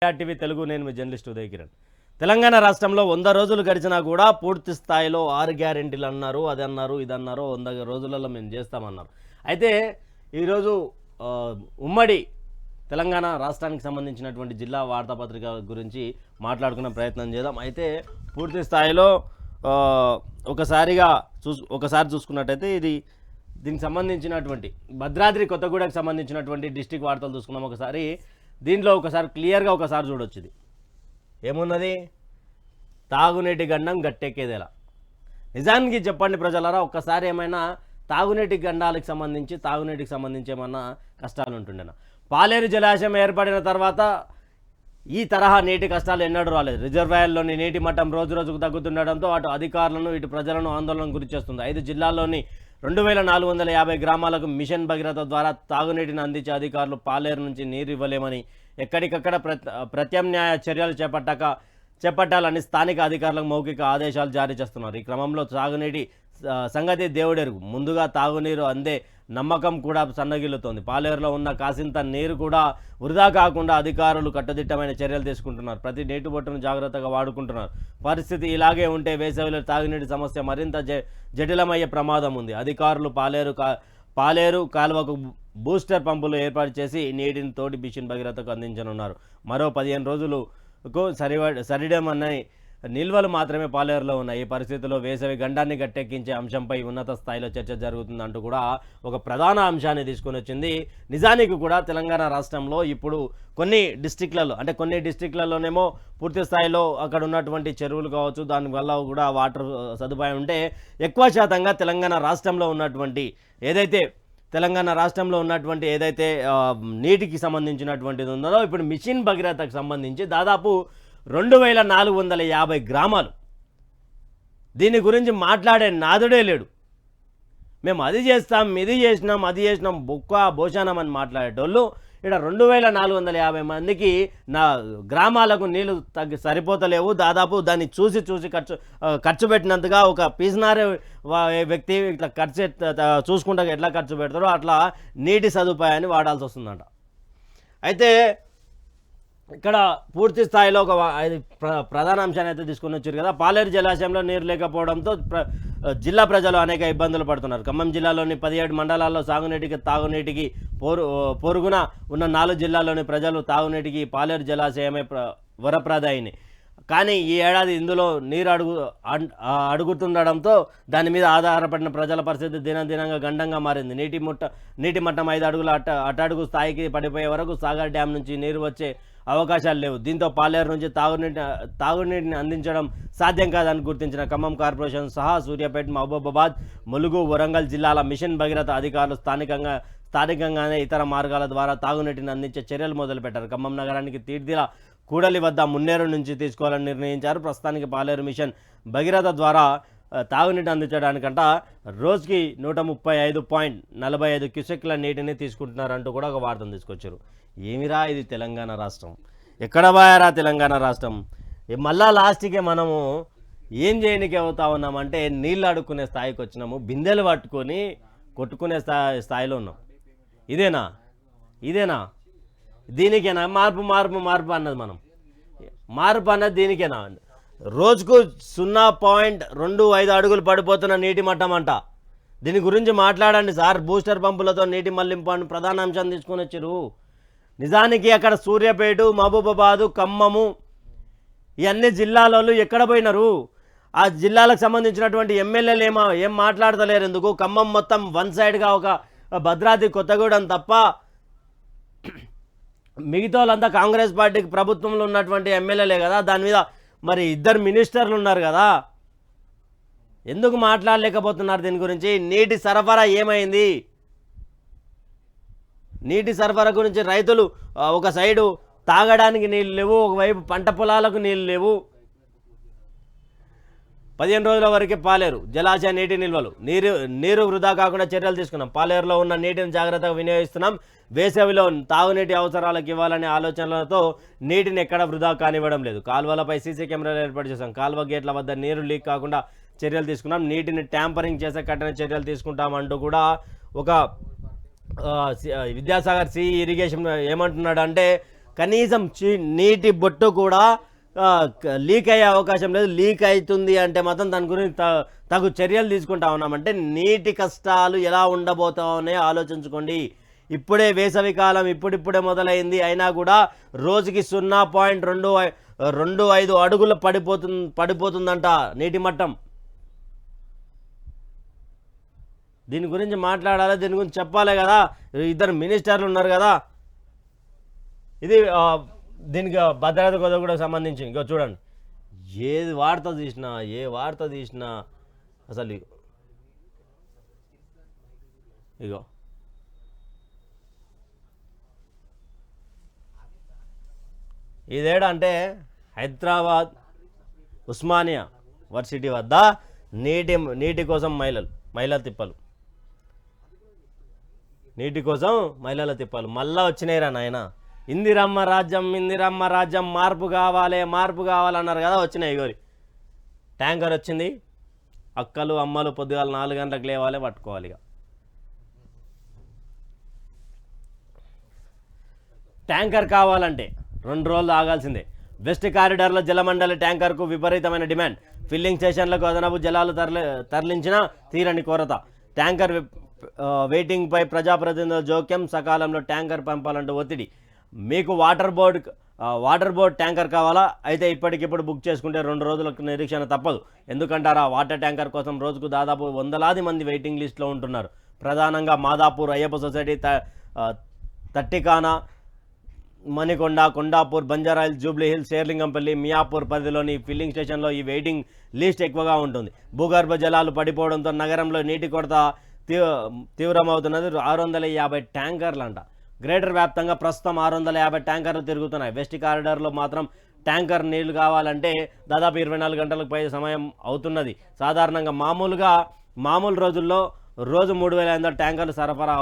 TV Telugu నేను మీ journalist Uday Kiran. Telangana రాష్ట్రంలో 100 రోజులు గడిచినా కూడా పూర్తి స్థాయిలో 6 గ్యారెంటీలు అన్నారు, అది అన్నారు, ఇది అన్నారు, 100 రోజులలో మేము చేస్తామన్నారు. అయితే ఈరోజు ఉమ్మడి తెలంగాణ రాష్ట్రానికి సంబంధించినటువంటి జిల్లా వార్తాపత్రిక గురించి మాట్లాడుకునే ప్రయత్నం చేద్దాం. అయితే పూర్తి స్థాయిలో ఒకసారి చూసుకున్నట్టయితే దీనికి సంబంధించినటువంటి భద్రాద్రి కొత్తగూడకు సంబంధించినటువంటి డిస్టిక్ వార్తలు చూసుకున్నాం. దీంట్లో క్లియర్గా చూడొచ్చు. ఇది ఏమున్నది? తాగునీటి గండం గట్టెక్కేదేలా. నిజానికి చెప్పండి ప్రజలారా, ఒక్కసారి ఏమైనా తాగునీటికి తాగునీటికి సంబంధించి ఏమన్నా కష్టాలు ఉంటుండేనా? పాలేరు జలాశయం ఏర్పడిన తర్వాత ఈ తరహా నీటి కష్టాలు ఎన్నడూ రాలేదు. రిజర్వాయర్లోని నీటి మట్టం రోజు రోజుకు తగ్గుతుండడంతో అటు అధికారులను ఇటు ప్రజలను ఆందోళనకు గురిచేస్తుంది. 5 జిల్లాల్లోని 2450 గ్రామాలకు మిషన్ భగీరథ ద్వారా తాగునీటిని అందించే అధికారులు పాలేరు నుంచి నీరు ఇవ్వలేమని, ఎక్కడికక్కడ ప్రత్యామ్నాయ చర్యలు చేపట్టాలని స్థానిక అధికారులకు మౌఖిక ఆదేశాలు జారీ చేస్తున్నారు. ఈ క్రమంలో తాగునీటి సంగతి దేవుడెరుగు. ముందుగా తాగునీరు అందే నమ్మకం కూడా సన్నగిల్లుతోంది. పాలేరులో ఉన్న కాసింత నీరు కూడా వృధా కాకుండా అధికారులు కట్టుదిట్టమైన చర్యలు తీసుకుంటున్నారు. ప్రతి నీటి బొట్టును జాగ్రత్తగా వాడుకుంటున్నారు. పరిస్థితి ఇలాగే ఉంటే వేసవిలో తాగునీటి సమస్య మరింత జటిలమయ్యే ప్రమాదం ఉంది. అధికారులు పాలేరు కాలువకు బూస్టర్ పంపులు ఏర్పాటు చేసి నీటిని తోటి మిషన్ భగీరథకు అందించనున్నారు. మరో 15 రోజులకు సరిడమన్న నిల్వలు మాత్రమే పాలేరులో ఉన్నాయి. ఈ పరిస్థితుల్లో వేసవి గండాన్ని గట్టెక్కించే అంశంపై ఉన్నత స్థాయిలో చర్చ జరుగుతుందంటూ కూడా ఒక ప్రధాన అంశాన్ని తీసుకుని వచ్చింది. నిజానికి కూడా తెలంగాణ రాష్ట్రంలో ఇప్పుడు కొన్ని డిస్టిక్లలోనేమో పూర్తి స్థాయిలో అక్కడ ఉన్నటువంటి చెరువులు కావచ్చు, దానివల్ల కూడా వాటర్ సదుపాయం ఉంటే, ఎక్కువ శాతంగా తెలంగాణ రాష్ట్రంలో ఉన్నటువంటి ఏదైతే నీటికి సంబంధించినటువంటిది ఉందో, ఇప్పుడు మిషన్ భగీరథకు సంబంధించి దాదాపు 2450 గ్రామాలు. దీని గురించి మాట్లాడే నాదుడే లేడు. మేము అది చేస్తాం, ఇది చేసినాం భోషానం అని మాట్లాడేటోళ్ళు ఇక్కడ 2450 మందికి నా గ్రామాలకు నీళ్లు సరిపోతలేవు. దాదాపు దాన్ని చూసి ఖర్చు పెట్టినంతగా ఒక పీసినారే వ్యక్తి ఇట్లా చూసుకుంటా ఎట్లా ఖర్చు పెడతారో అట్లా నీటి సదుపాయాన్ని వాడాల్సి వస్తుందంట. అయితే ఇక్కడ పూర్తి స్థాయిలో ఒక ప్రధాన అంశాన్ని అయితే తీసుకుని వచ్చారు కదా. పాలేరు జలాశయంలో నీరు లేకపోవడంతో జిల్లా ప్రజలు అనేక ఇబ్బందులు పడుతున్నారు. ఖమ్మం జిల్లాలోని 17 మండలాల్లో తాగునీటికి పొరుగున ఉన్న 4 జిల్లాల్లోని ప్రజలు తాగునీటికి పాలేరు జలాశయమే వరప్రదాయిని. కానీ ఈ ఏడాది ఇందులో నీరు అడుగుతుండడంతో దాని మీద ఆధారపడిన ప్రజల పరిస్థితి దినందినంగా గండంగా మారింది. నీటి మట్టం 5 అడుగుల అట్టడుగు స్థాయికి పడిపోయే వరకు సాగర్ డ్యాం నుంచి నీరు వచ్చే అవకాశాలు లేవు. దీంతో పాలేరు నుంచి తాగునీటిని అందించడం సాధ్యం కాదని గుర్తించిన ఖమ్మం కార్పొరేషన్ సహా సూర్యాపేట, మహబూబాబాద్, ములుగు, వరంగల్ జిల్లాల మిషన్ భగీరథ అధికారులు స్థానికంగానే ఇతర మార్గాల ద్వారా తాగునీటిని అందించే చర్యలు మొదలుపెట్టారు. ఖమ్మం నగరానికి తీర్థిల కూడలి వద్ద మున్నేరు నుంచి తీసుకోవాలని నిర్ణయించారు. ప్రస్తుతానికి పాలేరు మిషన్ భగీరథ ద్వారా తాగునీటి అందించడానికంట రోజుకి 135.45 క్యూసెక్ల నీటిని తీసుకుంటున్నారంటూ కూడా ఒక వార్తను తీసుకొచ్చారు. ఏమిరా ఇది తెలంగాణ రాష్ట్రం? ఎక్కడ పోయారా తెలంగాణ రాష్ట్రం? మళ్ళా లాస్ట్కి మనము ఏం చేయడానికి అవుతా ఉన్నామంటే నీళ్ళు అడుక్కునే స్థాయికి వచ్చినాము. బిందెలు పట్టుకొని కొట్టుకునే స్థాయిలో ఉన్నాం. ఇదేనా దీనికేనా మార్పు అన్నది? మార్పు అన్నది దీనికేనా? రోజుకు 0.25 అడుగులు పడిపోతున్న నీటి మట్టం అంట. దీని గురించి మాట్లాడండి సార్. బూస్టర్ పంపులతో నీటి మళ్లింపు అని ప్రధాన అంశాన్ని తీసుకొని వచ్చారు. నిజానికి అక్కడ సూర్యాపేట, మహబూబాబాదు, ఖమ్మము ఇవన్నీ జిల్లాలలో ఎక్కడ పోయినారు? ఆ జిల్లాలకు సంబంధించినటువంటి ఎమ్మెల్యేలు ఏం మాట్లాడతలేరు ఎందుకు? ఖమ్మం మొత్తం వన్ సైడ్గా ఒక భద్రాద్రి కొత్తగూడెం తప్ప మిగతా వాళ్ళంతా కాంగ్రెస్ పార్టీకి ప్రభుత్వంలో ఉన్నటువంటి ఎమ్మెల్యేలే కదా. దాని మీద మరి 2 మినిస్టర్లు ఉన్నారు కదా. ఎందుకు మాట్లాడలేకపోతున్నారు దీని గురించి? నీటి సరఫరా ఏమైంది? నీటి సరఫరా గురించి రైతులు ఒక సైడు తాగడానికి నీళ్ళు లేవు, ఒకవైపు పంట పొలాలకు నీళ్ళు లేవు. 15 రోజుల వరకే పాలేరు జలాశయ నీటి నిల్వలు. నీరు వృధా కాకుండా చర్యలు తీసుకున్నాం. పాలేరులో ఉన్న నీటిని జాగ్రత్తగా వినియోగిస్తున్నాం. వేసవిలో తాగునీటి అవసరాలకు ఇవ్వాలనే ఆలోచనలతో నీటిని ఎక్కడ వృధా కానివ్వడం లేదు. కాలువలపై సీసీ కెమెరాలు ఏర్పాటు చేశాం. కాలువ గేట్ల వద్ద నీరు లీక్ కాకుండా చర్యలు తీసుకున్నాం. నీటిని ట్యాంపరింగ్ చేసే కఠిన చర్యలు తీసుకుంటామంటూ కూడా ఒక విద్యాసాగర్ సి ఇరిగేషన్ ఏమంటున్నాడు అంటే కనీసం నీటి బొట్టు కూడా లీక్ అయ్యే అవకాశం లేదు. లీక్ అవుతుంది అంటే మాత్రం దాని గురించి తగు చర్యలు తీసుకుంటా ఉన్నామంటే నీటి కష్టాలు ఎలా ఉండబోతామనే ఆలోచించుకోండి. ఇప్పుడే వేసవికాలం ఇప్పుడిప్పుడే మొదలైంది, అయినా కూడా రోజుకి 0.25 అడుగులు పడిపోతుందంట నీటి మట్టం. దీని గురించి మాట్లాడాలి, దీని గురించి చెప్పాలి కదా. ఇద్దరు మినిస్టర్లు ఉన్నారు కదా. ఇది దీనికి భద్రత కూడా సంబంధించి ఇంకో చూడండి, ఏ వార్త తీసినా అసలు ఇగో ఇదేడా అంటే హైదరాబాద్ ఉస్మానియా వర్సిటీ వద్ద నీటి కోసం మహిళల తిప్పలు, నీటి కోసం మహిళల తిప్పలు మళ్ళా వచ్చినాయిరా నాయన. ఇందిరమ్మ రాజ్యం మార్పు కావాలన్నారు కదా, వచ్చినాయి. గోరి ట్యాంకర్ వచ్చింది, అక్కలు అమ్మలు పొద్దుగాల 4 గంటలకు లేవాలి, పట్టుకోవాలి. ఇక ట్యాంకర్ కావాలంటే 2 రోజులు ఆగాల్సిందే. వెస్ట్ కారిడార్లో జలమండలి ట్యాంకర్కు విపరీతమైన డిమాండ్. ఫిల్లింగ్ స్టేషన్లకు అదనపు జలాలు తరలించిన తీరని కొరత. ట్యాంకర్ వెయిటింగ్పై ప్రజాప్రతినిధుల జోక్యం. సకాలంలో ట్యాంకర్ పంపాలంటూ ఒత్తిడి. మీకు వాటర్ బోర్డ్ ట్యాంకర్ కావాలా? అయితే ఇప్పటికిప్పుడు బుక్ చేసుకుంటే 2 రోజులకు నిరీక్షణ తప్పదు. ఎందుకంటారా, వాటర్ ట్యాంకర్ కోసం రోజుకు దాదాపు 100లాది మంది వెయిటింగ్ లిస్టులో ఉంటున్నారు. ప్రధానంగా మాదాపూర్ అయ్యప్ప సొసైటీ, తట్టికానా, మణికొండ, కొండాపూర్, బంజారాహిల్స్, జూబ్లీ హిల్స్, శేర్లింగంపల్లి, మియాపూర్ పరిధిలోని ఫిల్లింగ్ స్టేషన్లో ఈ వెయిటింగ్ లిస్ట్ ఎక్కువగా ఉంటుంది. భూగర్భ జలాలు పడిపోవడంతో నగరంలో నీటి కొరత తీవ్రమవుతున్నది. 650 ట్యాంకర్లు అంట. గ్రేటర్ వ్యాప్తంగా ప్రస్తుతం 650 ట్యాంకర్లు తిరుగుతున్నాయి. వెస్ట్ కారిడార్లో మాత్రం ట్యాంకర్ నీళ్లు కావాలంటే దాదాపు 24 గంటలకు పై సమయం అవుతున్నది. సాధారణంగా మామూలు రోజుల్లో రోజు 3,500 ట్యాంకర్లు సరఫరా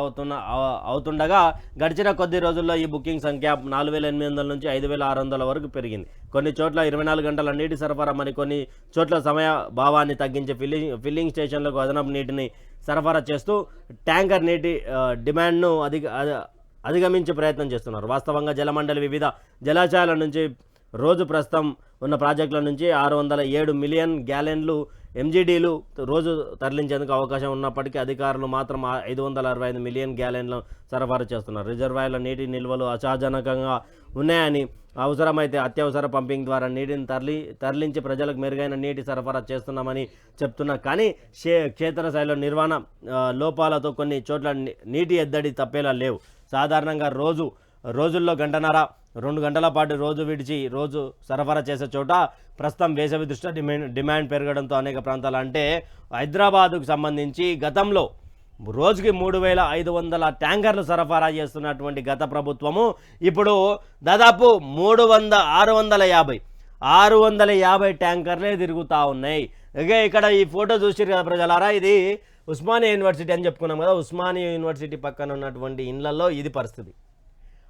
అవుతుండగా గడిచిన కొద్ది రోజుల్లో ఈ బుకింగ్ సంఖ్య 4,800 నుంచి 5,600 వరకు పెరిగింది. కొన్ని చోట్ల 24 గంటల నీటి సరఫరా, మరికొన్ని చోట్ల సమయ భావాన్ని తగ్గించే ఫిల్లింగ్ స్టేషన్లకు అదనపు నీటిని సరఫరా చేస్తూ ట్యాంకర్ నీటి డిమాండ్ను అధిగమించే ప్రయత్నం చేస్తున్నారు. వాస్తవంగా జలమండలి వివిధ జలాశయాల నుంచి రోజు ప్రస్తుతం ఉన్న ప్రాజెక్టుల నుంచి 607 మిలియన్ గ్యాలన్లు ఎంజీడీలు రోజు తరలించేందుకు అవకాశం ఉన్నప్పటికీ అధికారులు మాత్రం 565 మిలియన్ గ్యాలన్లు సరఫరా చేస్తున్నారు. రిజర్వాయర్ల నీటి నిల్వలు అసహజనకంగా ఉన్నాయని, అవసరమైతే అత్యవసర పంపింగ్ ద్వారా నీటిని తరలించి ప్రజలకు మెరుగైన నీటి సరఫరా చేస్తున్నామని చెప్తున్నారు. కానీ క్షేత్రస్థాయిలో నిర్వహణ లోపాలతో కొన్ని చోట్ల నీటి ఎద్దడి తప్పేలా లేవు. సాధారణంగా రోజుల్లో 1.5-2 గంటల పాటు రోజు విడిచి రోజు సరఫరా చేసే చోట ప్రస్తుతం వేసవి దృష్ట్యా డిమాండ్ పెరగడంతో అనేక ప్రాంతాలు, అంటే హైదరాబాదుకు సంబంధించి గతంలో రోజుకి 3,500 ట్యాంకర్లు సరఫరా చేస్తున్నటువంటి గత ప్రభుత్వము ఇప్పుడు దాదాపు 650 ట్యాంకర్లే తిరుగుతూ ఉన్నాయి. ఇక ఇక్కడ ఈ ఫోటో చూసిరు కదా ప్రజలారా, ఇది ఉస్మానియా యూనివర్సిటీ అని చెప్పుకున్నాం కదా. ఉస్మానియా యూనివర్సిటీ పక్కన ఉన్నటువంటి ఇండ్లలో ఇది పరిస్థితి.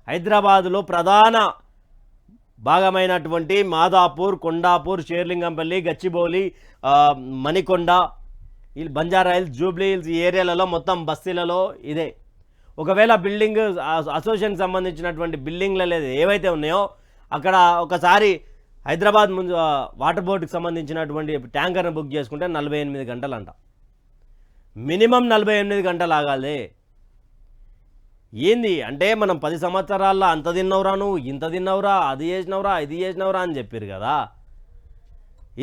హైదరాబాదులో ప్రధాన భాగమైనటువంటి మాదాపూర్, కొండాపూర్, శేర్లింగంపల్లి, గచ్చిబౌలి, మణికొండ, బంజారాహిల్స్, జూబ్లీ హిల్స్ ఈ ఏరియాలలో మొత్తం బస్తీలలో ఇదే. ఒకవేళ బిల్డింగ్ అసోసియేషన్ సంబంధించినటువంటి బిల్డింగ్లు ఏవైతే ఉన్నాయో అక్కడ ఒకసారి హైదరాబాద్ వాటర్ బోర్డుకి సంబంధించినటువంటి ట్యాంకర్ని బుక్ చేసుకుంటే 48 గంటలు అంట. మినిమం 48 గంటలు ఆగాలి. ఏంది అంటే మనం 10 సంవత్సరాల్లో అంత తిన్నవరా, నువ్వు ఇంత తిన్నవరా, అది చేసినవరా, ఇది చేసినవరా అని చెప్పారు కదా.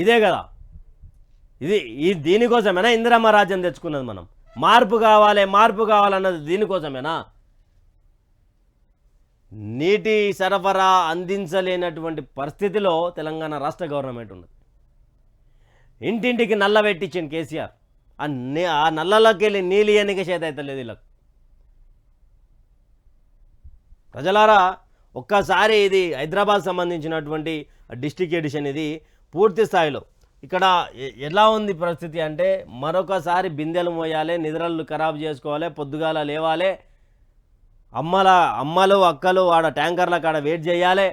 ఇదే కదా, దీనికోసమేనా ఇందిరమ్మ రాజ్యం తెచ్చుకున్నది మనం? మార్పు కావాలన్నది దీనికోసమేనా? నీటి సరఫరా అందించలేనటువంటి పరిస్థితిలో తెలంగాణ రాష్ట్ర గవర్నమెంట్ ఉన్నది. ఇంటింటికి నల్ల పెట్టించింది కేసీఆర్. ఆ నల్లలోకి వెళ్ళి నీళ్ళు ఎన్నిక చేత అయితే లేదు ఇలా. ప్రజలారా, ఒక్కసారి ఇది హైదరాబాద్ సంబంధించినటువంటి డిస్ట్రిక్ట్ ఎడిషన్. ఇది పూర్తి స్థాయిలో ఇక్కడ ఎలా ఉంది పరిస్థితి అంటే, మరొకసారి బిందెలు మోయాలి, నిద్రలు ఖరాబు చేసుకోవాలి, పొద్దుగాల లేవాలి, అమ్మలు అక్కలు ఆడ ట్యాంకర్ల కాడ వెయిట్ చేయాలి.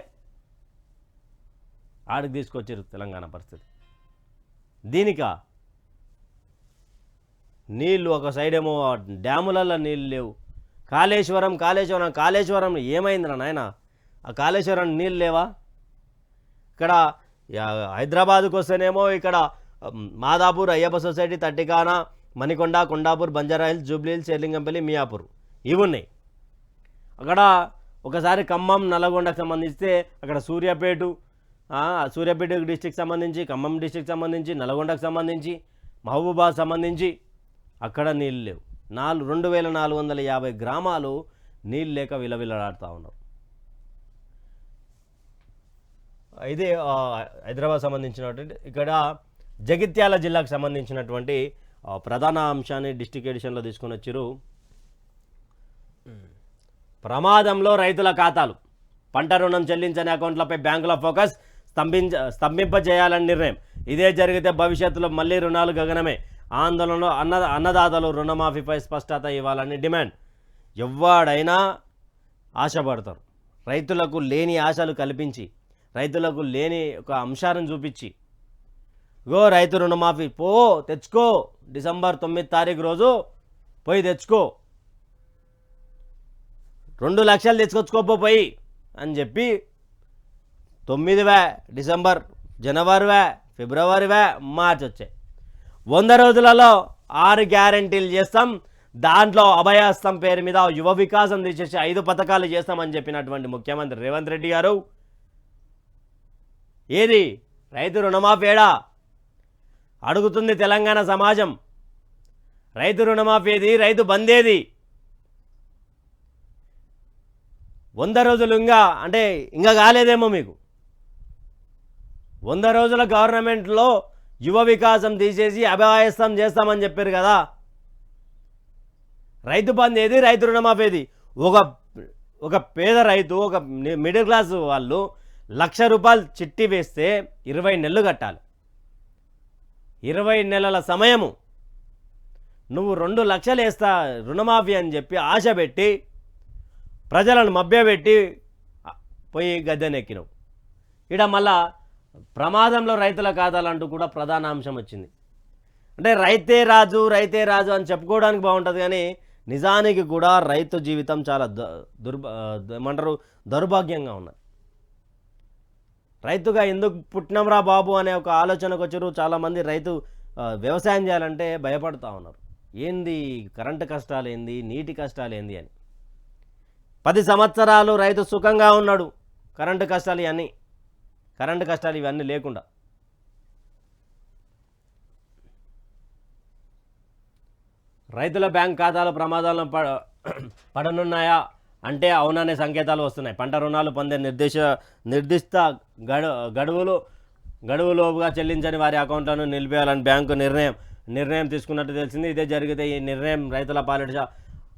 ఆడికి తీసుకొచ్చారు తెలంగాణ పరిస్థితి. దీనికా నీళ్ళు ఒక సైడ్ ఏమో డ్యాములలో నీళ్ళు లేవు. కాళేశ్వరం ఏమైందిరా నాయన? ఆ కాళేశ్వరం నీళ్ళు లేవా? ఇక్కడ హైదరాబాద్కు వస్తేనేమో ఇక్కడ మాదాపూర్, అయ్యప్ప సొసైటీ, తట్టికానా, మణికొండ, కొండాపూర్, బంజారా హిల్స్, జూబ్లీ హిల్స్, ఎర్లింగంపల్లి, మియాపూర్ ఇవి ఉన్నాయి. అక్కడ ఒకసారి ఖమ్మం, నల్లగొండకు సంబంధిస్తే అక్కడ సూర్యాపేట డిస్టిక్ సంబంధించి, ఖమ్మం డిస్టిక్ సంబంధించి, నల్గొండకు సంబంధించి, మహబూబాద్ సంబంధించి అక్కడ నీళ్ళు లేవు. 2450 గ్రామాలు నీళ్ళు లేక విలవిలలాడుతూ ఉన్నారు. ఇది హైదరాబాద్ సంబంధించినటువంటి. ఇక్కడ జగిత్యాల జిల్లాకు సంబంధించినటువంటి ప్రధాన అంశాన్ని డిస్ట్రిక్ట్ ఎడిషన్లో తీసుకొని వచ్చారు. ప్రమాదంలో రైతుల ఖాతాలు, పంట రుణం చెల్లించని అకౌంట్లపై బ్యాంకుల ఫోకస్, స్తంభింపజేయాలని నిర్ణయం. ఇదే జరిగితే భవిష్యత్తులో మళ్లీ రుణాలు గగనమే. ఆందోళనలో అన్నదాతలు రుణమాఫీపై స్పష్టత ఇవ్వాలని డిమాండ్. ఎవ్వడైనా ఆశపడతారు. రైతులకు లేని ఆశలు కల్పించి, రైతులకు లేని ఒక అంశాలను చూపించి, రైతు రుణమాఫీ తెచ్చుకో, డిసెంబర్ 9 తారీఖు రోజు పోయి తెచ్చుకో, 2 లక్షలు తెచ్చుకొచ్చుకోపోయి అని చెప్పి 9 డిసెంబర్, జనవరి, ఫిబ్రవరి, మార్చి వచ్చాయి. 100 రోజులలో 6 గ్యారంటీలు చేస్తాం, దాంట్లో అభయహస్తం పేరు మీద యువ వికాసం తీసేసి 5 పథకాలు చేస్తామని చెప్పినటువంటి ముఖ్యమంత్రి రేవంత్ రెడ్డి గారు ఏది రైతు రుణమాఫీ ఏడా అడుగుతుంది తెలంగాణ సమాజం. రైతు రుణమాఫీ ఏది? రైతు బందేది? 100 రోజులు ఇంకా కాలేదేమో మీకు. 100 రోజుల గవర్నమెంట్లో యువ వికాసం తీసేసి అభయహస్తం చేస్తామని చెప్పారు కదా. రైతు బంద్ ఏది? రైతు రుణమాఫీ ఏది? ఒక పేద రైతు, ఒక మిడిల్ క్లాస్ వాళ్ళు 1,00,000 రూపాయలు చిట్టి వేస్తే 20 నెలలు కట్టాలి. 20 నెలల సమయము. నువ్వు 2 లక్షలు వేస్తా రుణమాఫీ అని చెప్పి ఆశ పెట్టి ప్రజలను మభ్యపెట్టి పోయి గద్దెనెక్కినావు. ఇక్కడ మళ్ళా ప్రమాదంలో రైతుల ఖాతాలంటూ కూడా ప్రధాన అంశం వచ్చింది. అంటే రైతే రాజు అని చెప్పుకోవడానికి బాగుంటుంది, కానీ నిజానికి కూడా రైతు జీవితం చాలా దౌర్భాగ్యంగా ఉన్నది. రైతుగా ఎందుకు పుట్టినంరా బాబు అనే ఒక ఆలోచనకు వచ్చారు చాలామంది. రైతు వ్యవసాయం చేయాలంటే భయపడుతూ ఉన్నారు. ఏంది కరెంటు కష్టాలు ఏంది, నీటి కష్టాలు ఏంది అని. 10 సంవత్సరాలు రైతు సుఖంగా ఉన్నాడు. కరెంటు కష్టాలు ఇవన్నీ లేకుండా. రైతుల బ్యాంక్ ఖాతాలు ప్రమాదాలను పడనున్నాయా అంటే అవుననే సంకేతాలు వస్తున్నాయి. పంట రుణాలు పొందే నిర్దిష్ట గడువులోపుగా చెల్లించని వారి అకౌంట్లను నిలిపేయాలని బ్యాంకు నిర్ణయం తీసుకున్నట్టు తెలిసింది. ఇదే జరిగితే ఈ నిర్ణయం రైతుల పాలిట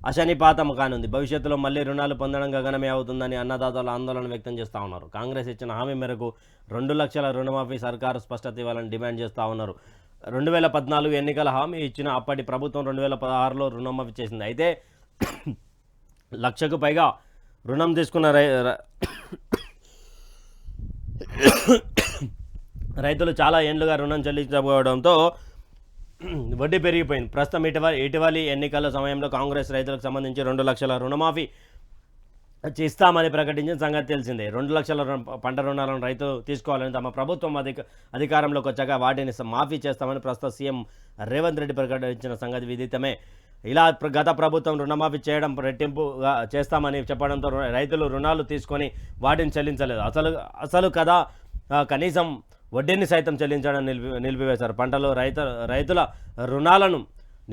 అశనిపాతం కానుంది. భవిష్యత్తులో మళ్లీ రుణాలు పొందడం గగనమే అవుతుందని అన్నదాతలు ఆందోళన వ్యక్తం చేస్తూ ఉన్నారు. కాంగ్రెస్ ఇచ్చిన హామీ మేరకు 2 లక్షల రుణమాఫీ సర్కారు స్పష్టత ఇవ్వాలని డిమాండ్ చేస్తూ ఉన్నారు. 2014 ఎన్నికల హామీ ఇచ్చిన అప్పటి ప్రభుత్వం 2016లో రుణమాఫీ చేసింది. అయితే 1,00,000కు పైగా రుణం తీసుకున్న రైతులు చాలా ఏండ్లుగా రుణం చెల్లించకపోవడంతో వడ్డీ పెరిగిపోయింది. ప్రస్తుతం ఇటీవలి ఎన్నికల సమయంలో కాంగ్రెస్ రైతులకు సంబంధించి 2 లక్షల రుణమాఫీ ఇస్తామని ప్రకటించిన సంగతి తెలిసిందే. 2 లక్షల పంట రుణాలను రైతులు తీసుకోవాలని తమ ప్రభుత్వం అధికారంలోకి వచ్చాక వాటిని మాఫీ చేస్తామని ప్రస్తుత సీఎం రేవంత్ రెడ్డి ప్రకటించిన సంగతి విదితమే. ఇలా గత ప్రభుత్వం రుణమాఫీ చేయడం రెట్టింపుగా చేస్తామని చెప్పడంతో రైతులు రుణాలు తీసుకొని వాటిని చెల్లించలేదు. అసలు కదా కనీసం వడ్డీని సైతం చెల్లించడం నిలిపివేశారు. పంటలో రైతుల రుణాలను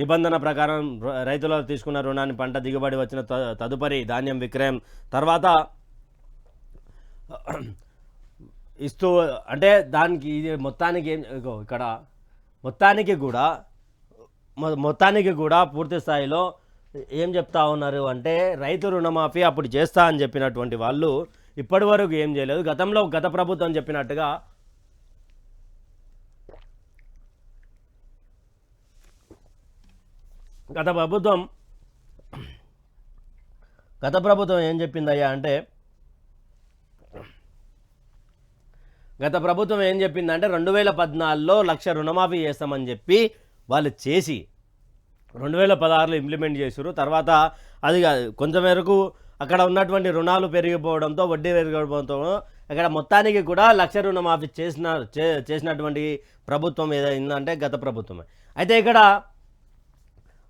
నిబంధన ప్రకారం రైతులు తీసుకున్న రుణాన్ని పంట దిగుబడి వచ్చిన తదుపరి ధాన్యం విక్రయం తర్వాత ఇస్తూ, అంటే దానికి ఇది మొత్తానికి ఇక్కడ మొత్తానికి కూడా పూర్తి స్థాయిలో ఏం చెప్తా ఉన్నారు అంటే రైతు రుణమాఫీ అప్పుడు చేస్తా అని చెప్పినటువంటి వాళ్ళు ఇప్పటి వరకు ఏం చేయలేదు. గత ప్రభుత్వం చెప్పినట్టుగా గత ప్రభుత్వం ఏం చెప్పిందయ్యా అంటే గత ప్రభుత్వం ఏం చెప్పిందంటే 2014లో 1,00,000 రుణమాఫీ చేస్తామని చెప్పి వాళ్ళు చేసి 2016లో ఇంప్లిమెంట్ చేశారు. తర్వాత అది కొంచెం మేరకు అక్కడ ఉన్నటువంటి రుణాలు పెరిగిపోవడంతో వడ్డీ పెరిగిపోవడంతో అక్కడ మొత్తానికి కూడా 1,00,000 రుణమాఫీ చేసినటువంటి ప్రభుత్వం ఏదైందంటే గత ప్రభుత్వమే. అయితే ఇక్కడ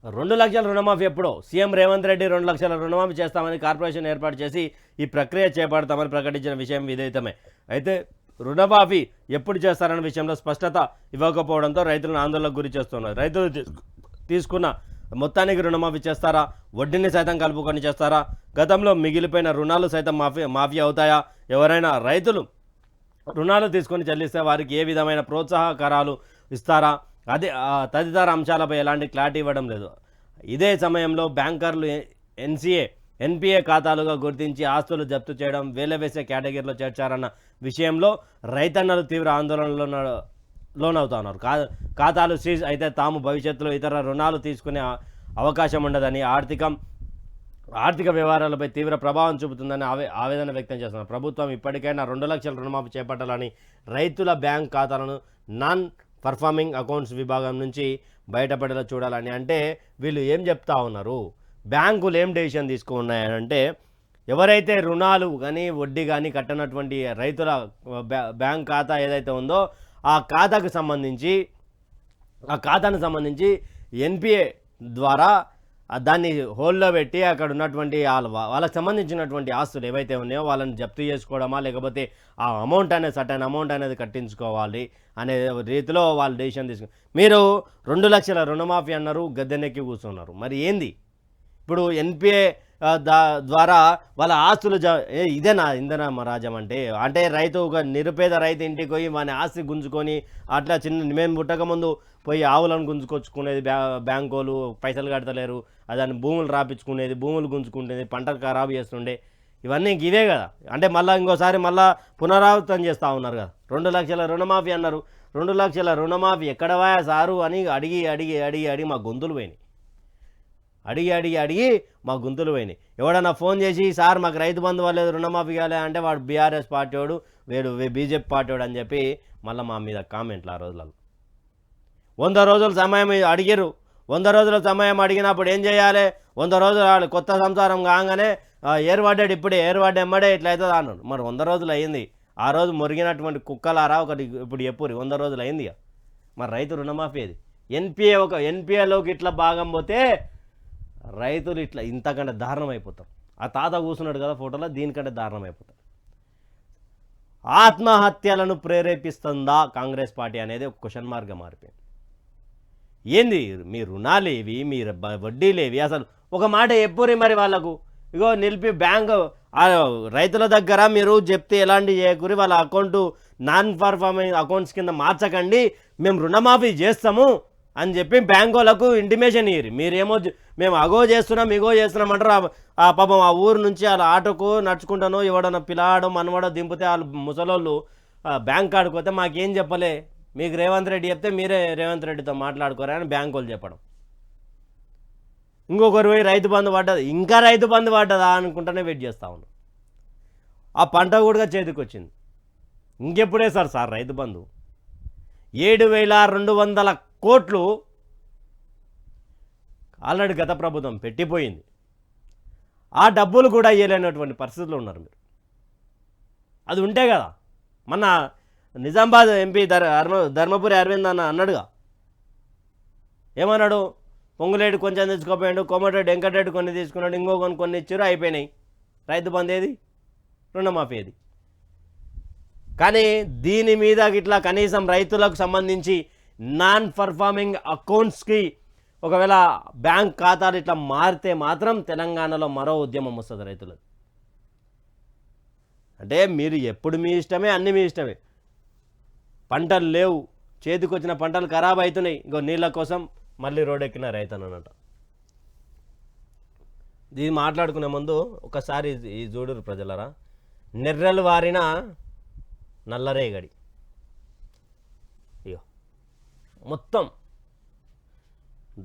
2,00,000 రుణమాఫీ ఎప్పుడో సీఎం రేవంత్ రెడ్డి 2,00,000 రుణమాఫీ చేస్తామని కార్పొరేషన్ ఏర్పాటు చేసి ఈ ప్రక్రియ చేపడతామని ప్రకటించిన విషయం విదితమే. అయితే రుణమాఫీ ఎప్పుడు చేస్తారన్న విషయంలో స్పష్టత ఇవ్వకపోవడంతో రైతులను ఆందోళనకు గురి చేస్తున్నారు. రైతులు తీసుకున్న మొత్తానికి రుణమాఫీ చేస్తారా, వడ్డీని సైతం కలుపుకొని చేస్తారా, గతంలో మిగిలిపోయిన రుణాలు సైతం మాఫీ అవుతాయా, ఎవరైనా రైతులు రుణాలు తీసుకొని చెల్లిస్తే వారికి ఏ విధమైన ప్రోత్సాహకారాలు ఇస్తారా, అదే తదితర అంశాలపై ఎలాంటి క్లారిటీ ఇవ్వడం లేదు. ఇదే సమయంలో బ్యాంకర్లు ఎన్పిఏ ఖాతాలుగా గుర్తించి ఆస్తులు జప్తు చేయడం, వేలవేసే కేటగిరీలో చేర్చారన్న విషయంలో రైతన్నలు తీవ్ర ఆందోళనలో లోనవుతున్నారు. ఖాతాలు సీజ్ అయితే తాము భవిష్యత్తులో ఇతర రుణాలు తీసుకునే అవకాశం ఉండదని, ఆర్థిక వ్యవహారాలపై తీవ్ర ప్రభావం చూపుతుందని ఆవేదన వ్యక్తం చేస్తున్నారు. ప్రభుత్వం ఇప్పటికైనా 2,00,000 రుణమాఫీ చేపట్టాలని, రైతుల బ్యాంక్ ఖాతాలను నాన్ పర్ఫార్మింగ్ అకౌంట్స్ విభాగం నుంచి బయటపడేలా చూడాలని. అంటే వీళ్ళు ఏం చెప్తా ఉన్నారు, బ్యాంకులు ఏం డెసిషన్ తీసుకున్నాయంటే ఎవరైతే రుణాలు కానీ వడ్డీ కానీ కట్టనటువంటి రైతుల బ్యాంక్ ఖాతా ఏదైతే ఉందో ఆ ఖాతాను సంబంధించి ఎన్పిఏ ద్వారా దాన్ని హోల్డ్లో పెట్టి అక్కడ ఉన్నటువంటి వాళ్ళకి సంబంధించినటువంటి ఆస్తులు ఏవైతే ఉన్నాయో వాళ్ళని జప్తు చేసుకోవడమా, లేకపోతే ఆ అమౌంట్ అనేది సర్టైన్ అమౌంట్ అనేది కట్టించుకోవాలి అనే రీతిలో వాళ్ళు డెసిషన్ తీసుకున్నారు. మీరు 2,00,000 రుణమాఫీ అన్నారు, గద్దెనెక్కి కూర్చున్నారు. మరి ఏంది ఇప్పుడు ఎన్పిఏ ద్వారా వాళ్ళ ఆస్తులు ఇదేనా రాజ్యం అంటే రైతు ఒక నిరుపేద రైతు ఇంటికి పోయి మన ఆస్తి గుంజుకొని అట్లా మేము పుట్టకముందు పోయి ఆవులను గుంజుకొచ్చుకునేది, బ్యాంకోలు పైసలు కడతలేరు, దాన్ని భూములు రాపించుకునేది, భూములు గుంజుకుంటేది, పంటలు ఖరాబు చేస్తుండే, ఇవన్నీ ఇవే కదా. అంటే మళ్ళీ ఇంకోసారి పునరావృతం చేస్తూ ఉన్నారు కదా. 2,00,000 రుణమాఫీ అన్నారు. 2,00,000 రుణమాఫీ ఎక్కడ పోయా సారు అని అడిగి మా గొంతులు పోయినాయి. అడిగి మా గొంతులు పోయినాయి. ఎవడన్నా ఫోన్ చేసి సార్ మాకు రైతు బంధు వాళ్ళేది రుణమాఫీ కాలే అంటే వాడు బీఆర్ఎస్ పార్టీ వాడు, వీడు బీజేపీ పార్టీ వాడు అని చెప్పి మళ్ళీ మా మీద కామెంట్లు. ఆ రోజులలో 100 రోజుల సమయం అడిగారు. 100 రోజుల సమయం అడిగినప్పుడు ఏం చేయాలి, 100 రోజులు కొత్త సంసారం కాగానే ఏర్పడ్డాడు, ఇప్పుడే ఏర్పడ్డా ఎమ్మడే ఇట్లా అవుతుంది అన్నాడు. మరి 100 రోజులు అయింది. ఆ రోజు మురిగినటువంటి కుక్కలారా ఒకటి ఇప్పుడు ఎప్పుడు 100 రోజులు అయింది. మరి రైతు రుణమాఫీ అది ఎన్పిఏలోకి ఇట్లా భాగం పోతే రైతులు ఇట్లా ఇంతకంటే దారుణం అయిపోతారు. ఆ తాత కూర్చున్నాడు కదా ఫోటోలో, దీనికంటే దారుణం అయిపోతారు. ఆత్మహత్యలను ప్రేరేపిస్తుందా కాంగ్రెస్ పార్టీ అనేది ఒక క్వశ్చన్ మార్క్గా మారిపోయింది. ఏంది మీ రుణాలేవి, మీ వడ్డీలేవి, అసలు ఒక మాట ఎప్పురి మరి వాళ్ళకు ఇగో నిలిపి బ్యాంకు రైతుల దగ్గర మీరు చెప్తే ఎలాంటి చేయకూరి, వాళ్ళ అకౌంటు నాన్ పర్ఫార్మింగ్ అకౌంట్స్ కింద మార్చకండి, మేము రుణమాఫీ చేస్తాము అని చెప్పి బ్యాంకులకు ఇంటిమేషన్ ఇయ్యరు. మీరేమో మేము అగో చేస్తున్నాం ఇగో చేస్తున్నాం అంటారు. ఆ పాపం ఆ ఊరు నుంచి వాళ్ళ ఆటోకు నడుచుకుంటానో ఎవడన్నా పిల్లాడో మనవాడో దింపితే వాళ్ళు ముసలోళ్ళు బ్యాంక్ ఆడుకోతే మాకేం చెప్పలే, మీకు రేవంత్ రెడ్డి చెప్తే మీరే రేవంత్ రెడ్డితో మాట్లాడుకోరా అని బ్యాంకు వాళ్ళు చెప్పడం. ఇంకొకరు పోయి రైతు బంధు పడ్డది, ఇంకా రైతు బంధు పడ్డదా అనుకుంటూనే వెయిట్ చేస్తూ ఉన్నాం. ఆ పంట కూడా చేతికి వచ్చింది. ఇంకెప్పుడే సార్ రైతు బంధు 7,200 కోట్లు ఆల్రెడీ గత ప్రభుత్వం పెట్టిపోయింది. ఆ డబ్బులు కూడా ఇవ్వలేనటువంటి పరిస్థితుల్లో ఉన్నారు మీరు. అది ఉంటే కదా మొన్న నిజామాబాద్ ఎంపీ ధర్మపురి అరవింద్ అన్న అన్నాడుగా, ఏమన్నాడు, పొంగులేడు కొంచెం తెచ్చుకోపోయాడు, కోమటిరెడ్డి వెంకటరెడ్డి కొన్ని తీసుకున్నాడు, ఇంకో కొన్ని ఇచ్చారు, అయిపోయినాయి. రైతు బంధు ఏది, రుణమాఫీ ఏది. కానీ దీని మీద ఇట్లా కనీసం రైతులకు సంబంధించి నాన్ పర్ఫార్మింగ్ అకౌంట్స్కి ఒకవేళ బ్యాంక్ ఖాతాలు ఇట్లా మారితే మాత్రం తెలంగాణలో మరో ఉద్యమం వస్తుంది రైతులకు. అంటే మీరు ఎప్పుడు మీ ఇష్టమే, అన్నీ మీ ఇష్టమే, పంటలు లేవు, చేతికొచ్చిన పంటలు ఖరాబ్ అవుతున్నాయి, ఇంకో నీళ్ళ కోసం మళ్ళీ రోడ్ ఎక్కిన రైతు అన్నట. ఇది మాట్లాడుకునే ముందు ఒకసారి ఈ చూడరు ప్రజలరా, నెర్రెలు వారిన నల్లరేగడి ఇగో మొత్తం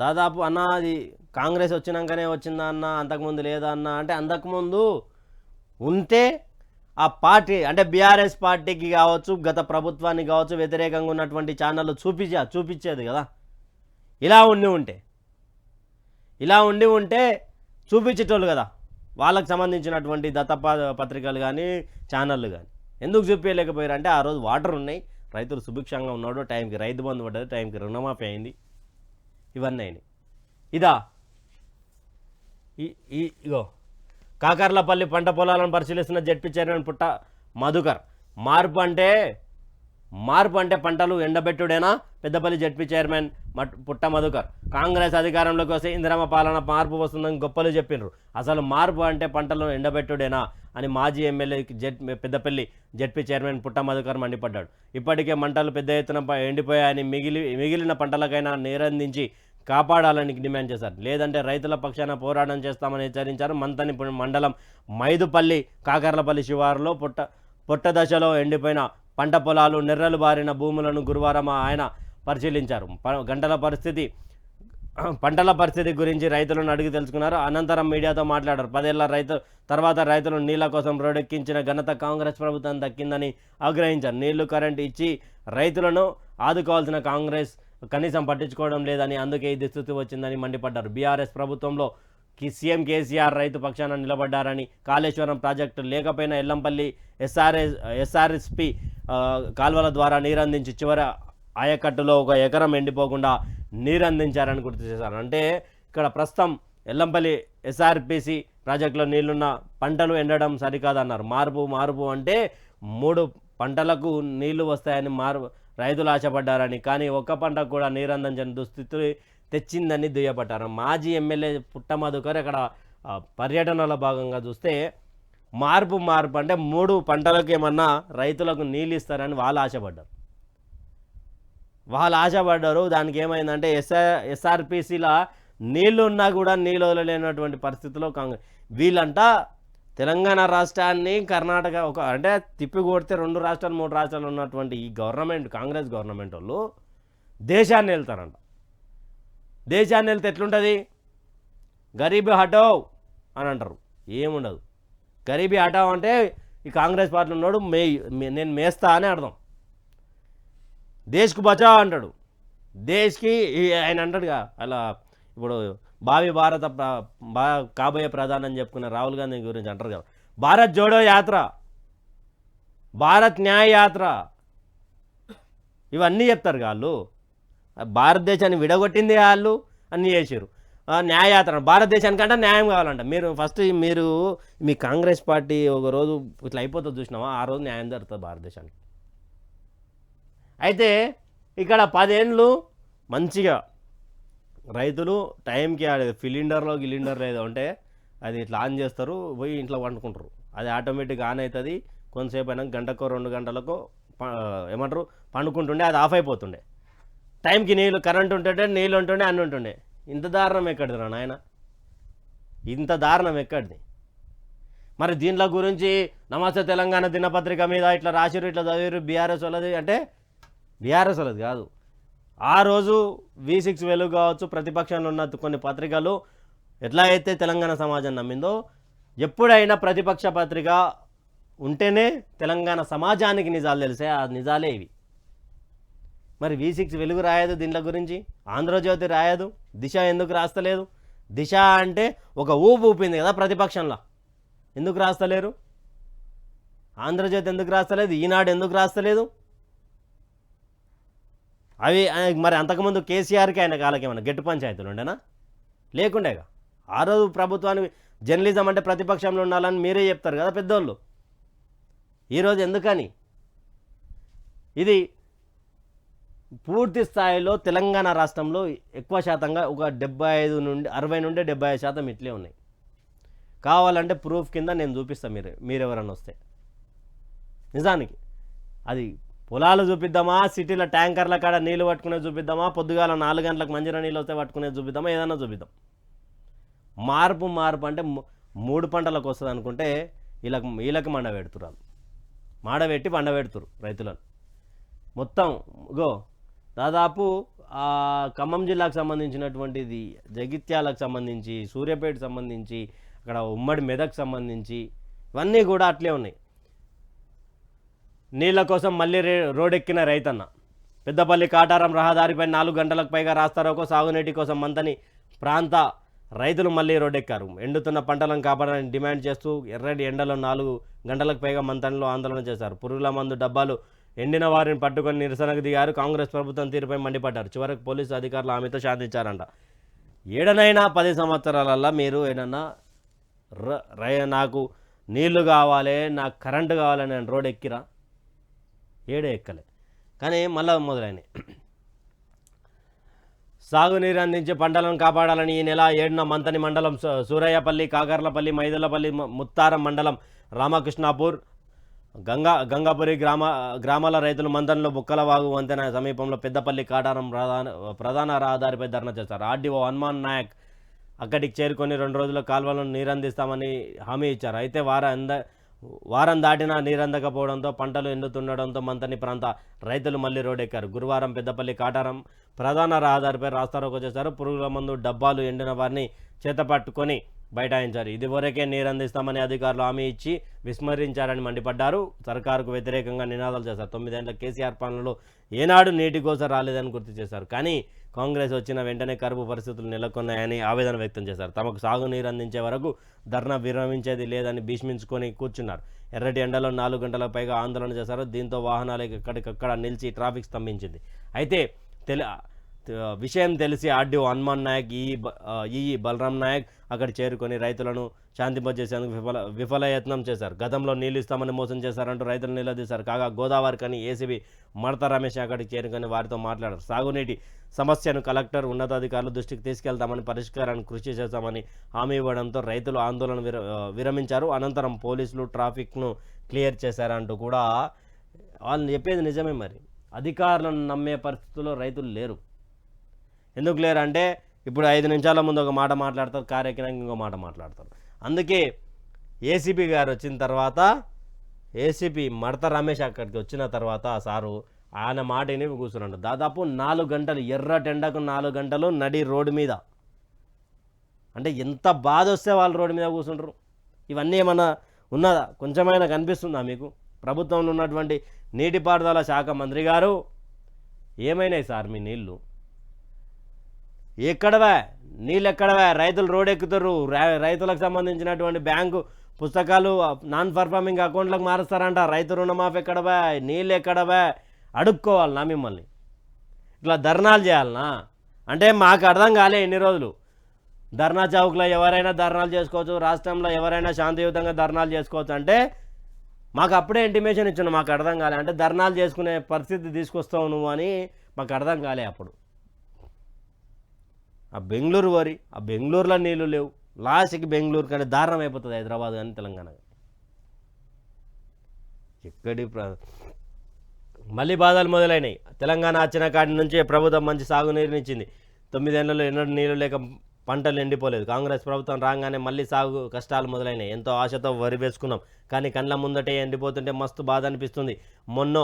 దాదాపు అన్న అది కాంగ్రెస్ వచ్చినాకనే వచ్చిందా అన్న, అంతకుముందు లేదా అన్న అంటే అంతకుముందు ఉంటే ఆ పార్టీ అంటే బీఆర్ఎస్ పార్టీకి కావచ్చు, గత ప్రభుత్వానికి కావచ్చు వ్యతిరేకంగా ఉన్నటువంటి ఛానళ్ళు చూపించేది కదా. ఇలా ఉండి ఉంటే చూపించేటోళ్ళు కదా. వాళ్ళకి సంబంధించినటువంటి పత్రికలు కానీ ఛానళ్ళు కానీ ఎందుకు చూపించలేకపోయారంటే ఆ రోజు వాటర్ ఉన్నాయి, రైతులు సుభిక్షంగా ఉన్నాడు, టైంకి రైతు బంధు పడ్డది, టైంకి రుణమాఫీ అయింది, ఇవన్నీ అయినాయి. ఇదా ఇగో కాకర్లపల్లి పంట పొలాలను పరిశీలిస్తున్న జడ్పీ చైర్మన్ పుట్ట మధుకర్. మార్పు అంటే పంటలు ఎండబెట్టుడేనా? పెద్దపల్లి జడ్పీ చైర్మన్ పుట్ట మధుకర్. కాంగ్రెస్ అధికారంలోకి వస్తే ఇందిరమ్మ పాలన మార్పు వస్తుందని గొప్పలు చెప్పిండ్రు. అసలు మార్పు అంటే పంటలను ఎండబెట్టుడేనా అని మాజీ ఎమ్మెల్యే పెద్దపల్లి జడ్పీ చైర్మన్ పుట్ట మధుకర్ మండిపడ్డాడు. ఇప్పటికే మంటలు పెద్ద ఎత్తున ఎండిపోయాయని మిగిలిన పంటలకైనా నిరందించి కాపాడాలని డిమాండ్ చేశారు. లేదంటే రైతుల పక్షాన పోరాటం చేస్తామని హెచ్చరించారు. మంతని మండలం మైదుపల్లి కాకర్లపల్లి శివారులో పొట్ట దశలో ఎండిపోయిన పంట పొలాలు, నెర్రలు బారిన భూములను గురువారం ఆయన పరిశీలించారు. పంటల పరిస్థితి గురించి రైతులను అడిగి తెలుసుకున్నారు. అనంతరం మీడియాతో మాట్లాడారు. 10 ఏళ్ల తర్వాత రైతులు నీళ్ల కోసం రోడ్డెక్కించిన ఘనత కాంగ్రెస్ ప్రభుత్వం దక్కిందని ఆగ్రహించారు. నీళ్లు, కరెంటు ఇచ్చి రైతులను ఆదుకోవాల్సిన కాంగ్రెస్ కనీసం పట్టించుకోవడం లేదని, అందుకే ఈ దుస్థితి వచ్చిందని మండిపడ్డారు. బీఆర్ఎస్ ప్రభుత్వంలో సీఎం కేసీఆర్ రైతు పక్షాన నిలబడ్డారని, కాళేశ్వరం ప్రాజెక్టు లేకపోయినా ఎల్లంపల్లి ఎస్ఆర్ఎస్పి కాల్వల ద్వారా నీరందించి చివరి ఆయకట్టులో 1 ఎకరం ఎండిపోకుండా నీరందించారని గుర్తు చేశారు. అంటే ఇక్కడ ప్రస్తుతం ఎల్లంపల్లి ఎస్ఆర్పిసి ప్రాజెక్టులో నీళ్లున్న పంటలు ఎండడం సరికాదన్నారు. మార్పు అంటే 3 పంటలకు నీళ్లు వస్తాయని రైతులు ఆశపడ్డారని, కానీ ఒక్క పంటకు కూడా నీరందించని దుస్థితి తెచ్చిందని దుయ్యపట్టారు. మాజీ ఎమ్మెల్యే పుట్ట మధుకర్ ఇక్కడ పర్యటనలో భాగంగా చూస్తే మార్పు అంటే 3 పంటలకు ఏమన్నా రైతులకు నీళ్ళు ఇస్తారని వాళ్ళు ఆశపడ్డారు. దానికి ఏమైందంటే ఎస్ఆర్పిసిలా నీళ్లు ఉన్నా కూడా నీళ్ళు వదలలేనటువంటి పరిస్థితిలో వీళ్ళంతా తెలంగాణ రాష్ట్రాన్ని కర్ణాటక అంటే తిప్పి కొడితే 2 రాష్ట్రాలు 3 రాష్ట్రాలు ఉన్నటువంటి ఈ గవర్నమెంట్, కాంగ్రెస్ గవర్నమెంట్ వాళ్ళు దేశాన్ని వెళ్తారంట. దేశాన్ని వెళ్తే ఎట్లుంటుంది? గరీబీ హటావ్ అని అంటారు. ఏముండదు. గరీబీ హటావ్ అంటే ఈ కాంగ్రెస్ పార్టీ ఉన్నాడు నేను మేస్తా అని అర్థం. దేశ్కు బచావ్ అంటాడు. దేశ్కి ఆయన అంటాడుగా అలా. ఇప్పుడు భారత కాబోయే ప్రధాని అని చెప్పుకున్న రాహుల్ గాంధీ గురించి అంటారు కదా, భారత్ జోడో యాత్ర, భారత్ న్యాయ యాత్ర, ఇవన్నీ చెప్తారు వాళ్ళు. భారతదేశాన్ని విడగొట్టింది వాళ్ళు, అన్నీ చేశారు. న్యాయయాత్ర, భారతదేశానికంటే న్యాయం కావాలంట. మీరు మీ కాంగ్రెస్ పార్టీ ఒక రోజు ఇట్లా అయిపోతుంది చూసినావా, ఆ రోజు న్యాయం జరుగుతుంది భారతదేశానికి. అయితే ఇక్కడ 10 ఏళ్ళు మంచిగా రైతులు టైంకి గిలిండర్ ఏదో ఉంటే అది ఇట్లా ఆన్ చేస్తారు, పోయి ఇంట్లో వండుకుంటారు. అది ఆటోమేటిక్గా ఆన్ అవుతుంది. కొంతసేపు అయినా గంటకో 2 గంటలకో పండుకుంటుండే, అది ఆఫ్ అయిపోతుండే. టైంకి కరెంట్ ఉంటుండే, నీళ్ళు ఉంటుండే, అన్నీ ఉంటుండే. ఇంత దారుణం ఎక్కడిది రా నాయన? ఇంత దారుణం ఎక్కడిది? మరి దీంట్లో గురించి నమస్తే తెలంగాణ దినపత్రిక మీద ఇట్లా రాసిరు, ఇట్లా చదివారు బీఆర్ఎస్ వాళ్ళది అంటే బీఆర్ఎస్ వాళ్ళది కాదు. ఆ రోజు V6 వెలుగు కావచ్చు, ప్రతిపక్షంలో ఉన్న కొన్ని పత్రికలు ఎట్లా అయితే తెలంగాణ సమాజం నమ్మిందో, ఎప్పుడైనా ప్రతిపక్ష పత్రిక ఉంటేనే తెలంగాణ సమాజానికి నిజాలు తెలిసే. ఆ నిజాలే ఇవి. మరి V6 వెలుగు రాయదు దీంట్లో గురించి, ఆంధ్రజ్యోతి రాయదు, దిశ ఎందుకు రాస్తలేదు? దిశ అంటే ఒక ఊపింది కదా ప్రతిపక్షంలో, ఎందుకు రాస్తలేరు? ఆంధ్రజ్యోతి ఎందుకు రాస్తలేదు? ఈనాడు ఎందుకు రాస్తలేదు? అవి మరి అంతకుముందు కేసీఆర్కి ఆయన కాళ్ళకి ఏమన్నా గట్టి పంచాయతీలు ఉండేనా? లేకుండేగా. ఆ రోజు ప్రభుత్వానికి జర్నలిజం అంటే ప్రతిపక్షంలో ఉండాలని మీరే చెప్తారు కదా పెద్దోళ్ళు. ఈరోజు ఎందుకని? ఇది పూర్తి స్థాయిలో తెలంగాణ రాష్ట్రంలో ఎక్కువ శాతంగా ఒక 60 నుండి 75% ఇట్లే ఉన్నాయి. కావాలంటే ప్రూఫ్ కింద నేను చూపిస్తాను, మీరెవరన్నా వస్తే. నిజానికి అది పొలాలు చూపిద్దామా, సిటీలో ట్యాంకర్ల కాడ నీళ్ళు పట్టుకునేది చూపిద్దామా, పొద్దుగాల 4 గంటలకు మంజీరా నీళ్ళు వస్తే పట్టుకునేది చూపిద్దామా, ఏదన్నా చూపిద్దాం. మార్పు అంటే 3 పంటలకు వస్తుంది అనుకుంటే వీళ్ళకి మాడబెట్టి పండబెడుతురు రైతులను మొత్తం. దాదాపు ఖమ్మం జిల్లాకు సంబంధించినటువంటిది, జగిత్యాలకు సంబంధించి, సూర్యాపేటకు సంబంధించి, అక్కడ ఉమ్మడి మెదక్ సంబంధించి ఇవన్నీ కూడా అట్లే ఉన్నాయి. నీళ్ల కోసం మళ్ళీ రోడ్డెక్కిన రైతన్న. పెద్దపల్లి కాటారం రహదారిపై 4 గంటలకు పైగా రాస్తారోకో. సాగునీటి కోసం మంతని ప్రాంత రైతులు మళ్ళీ రోడ్డెక్కారు. ఎండుతున్న పంటలను కాపాడాలని డిమాండ్ చేస్తూ ఎర్రటి ఎండలో 4 గంటలకు పైగా మంతన్లో ఆందోళన చేశారు. పురుగుల మందు డబ్బాలు ఎండిన వారిని పట్టుకొని నిరసనకు దిగారు. కాంగ్రెస్ ప్రభుత్వం తీరుపై మండిపడ్డారు. చివరకు పోలీసు అధికారులు ఆమెతో శాంతించారంట. ఏడనైనా 10 సంవత్సరాలల్లా మీరు ఏదన్నా నాకు నీళ్లు కావాలి, నాకు కరెంటు కావాలని నేను రోడ్ ఎక్కిరా? ఏడే ఎక్కలే. కానీ మళ్ళీ మొదలైనవి. సాగునీరు అందించే పంటలను కాపాడాలని ఈ నెల 7న మంతని మండలం సూరయ్యపల్లి, కాకర్లపల్లి, మైదులపల్లి, ముత్తారం మండలం రామకృష్ణాపూర్, గంగాపురి గ్రామాల రైతులు మంతన్లో బుక్కలవాగు వంతెన సమీపంలో పెద్దపల్లి కాటారం ప్రధాన రహదారిపై ధర్నా చేశారు. ఆర్డీఓ హనుమాన్ నాయక్ అక్కడికి చేరుకొని 2 రోజుల కాల్వలను నీరందిస్తామని హామీ ఇచ్చారు. అయితే వారం దాటినా నీరందకపోవడంతో పంటలు ఎండుతుండడంతో మంతని ప్రాంత రైతులు మళ్లీ రోడ్డెక్కారు. గురువారం పెద్దపల్లి కాటారం ప్రధాన రహదారిపై రాస్తారోకో చేశారు. పురుగుల మందు డబ్బాలు ఎండిన వారిని చేతపట్టుకొని బైఠాయించారు. ఇదివరకే నీరందిస్తామని అధికారులు హామీ ఇచ్చి విస్మరించారని మండిపడ్డారు. సర్కారుకు వ్యతిరేకంగా నినాదాలు చేశారు. 9 ఏళ్ల కేసీఆర్ పాలనలో ఏనాడు నీటి కోసం రాలేదని గుర్తు చేశారు. కానీ కాంగ్రెస్ వచ్చిన వెంటనే కరువు పరిస్థితులు నెలకొన్నాయని ఆవేదన వ్యక్తం చేశారు. తమకు సాగునీరు అందించే వరకు ధర్నా విరమించేది లేదని భీష్మించుకొని కూర్చున్నారు. ఎర్రటి ఎండలో 4 గంటల పైగా ఆందోళన చేశారు. దీంతో వాహనాలు ఎక్కడికక్కడ నిలిచి ట్రాఫిక్ స్తంభించింది. అయితే విషయం తెలిసి ఆర్డీఓ హనుమాన్ నాయక్, ఈ బలరాం నాయక్ అక్కడ చేరుకొని రైతులను శాంతింపజేసేందుకు విఫలయత్నం చేశారు. గతంలో నీళ్లు ఇస్తామని మోసం చేశారంటూ రైతులు నిలదీశారు. కాగా గోదావరి కని ఏసీబీ మడత రమేష్ అక్కడికి చేరుకొని వారితో మాట్లాడారు. సాగునీటి సమస్యను కలెక్టర్, ఉన్నతాధికారుల దృష్టికి తీసుకెళ్తామని, పరిష్కారానికి కృషి చేస్తామని హామీ ఇవ్వడంతో రైతులు ఆందోళన విరమించారు. అనంతరం పోలీసులు ట్రాఫిక్ను క్లియర్ చేశారంటూ కూడా వాళ్ళు చెప్పేది నిజమే. మరి అధికారులను నమ్మే పరిస్థితుల్లో రైతులు లేరు. ఎందుకు లేరంటే ఇప్పుడు 5 నిమిషాల ముందు ఒక మాట మాట్లాడతారు, కార్యక్రమం ఇంకో మాట మాట్లాడతారు. అందుకే ఏసీపీ గారు వచ్చిన తర్వాత, ఏసీపీ మడత రమేష్ అక్కడికి వచ్చిన తర్వాత సారు ఆయన మాటని కూర్చున్నాడు. దాదాపు 4 గంటలు ఎర్రటెండకు 4 గంటలు నడి రోడ్డు మీద. అంటే ఎంత బాధ వస్తే వాళ్ళు రోడ్డు మీద కూర్చుంటారు. ఇవన్నీ ఏమన్నా ఉన్నదా? కొంచెమైనా కనిపిస్తుందా మీకు? ప్రభుత్వంలో ఉన్నటువంటి నీటిపారుదల శాఖ మంత్రి గారు, ఏమైనాయి సార్ మీ నీళ్ళు? ఎక్కడవా నీళ్ళు? ఎక్కడవా? రైతులు రోడ్ ఎక్కుతారు. రైతులకు సంబంధించినటువంటి బ్యాంకు పుస్తకాలు నాన్ పర్ఫార్మింగ్ అకౌంట్లకు మారుస్తారంట. రైతు రుణమాఫీ ఎక్కడవా? నీళ్ళు ఎక్కడవా? అడుక్కోవాలనా మిమ్మల్ని? ఇట్లా ధర్నాలు చేయాలనా? అంటే మాకు అర్థం కాలే ఎన్ని రోజులు. ధర్నా చౌక్లో ఎవరైనా ధర్నాలు చేసుకోవచ్చు, రాష్ట్రంలో ఎవరైనా శాంతియుతంగా ధర్నాలు చేసుకోవచ్చు అంటే మాకు అప్పుడే ఇంటిమేషన్ ఇచ్చిన. మాకు అర్థం కాలే. అంటే ధర్నాలు చేసుకునే పరిస్థితి తీసుకొస్తావు నువ్వు అని మాకు అర్థం కాలే అప్పుడు. ఆ బెంగళూరు వరి, ఆ బెంగళూరులో నీళ్ళు లేవు. లాస్ట్కి బెంగళూరు కానీ దారుణం అయిపోతుంది, హైదరాబాద్ కానీ తెలంగాణ. ఎక్కడి మళ్ళీ బాధలు మొదలైనాయి. తెలంగాణ వచ్చిన కాడి నుంచి ప్రభుత్వం మంచి సాగునీరునిచ్చింది. 9 ఏళ్లలో ఎన్నడూ నీళ్లు లేక పంటలు ఎండిపోలేదు. కాంగ్రెస్ ప్రభుత్వం రాగానే మళ్ళీ సాగు కష్టాలు మొదలైనాయి. ఎంతో ఆశతో వరి వేసుకున్నాం, కానీ కళ్ళ ముందటే ఎండిపోతుంటే మస్తు బాధ అనిపిస్తుంది. మొన్న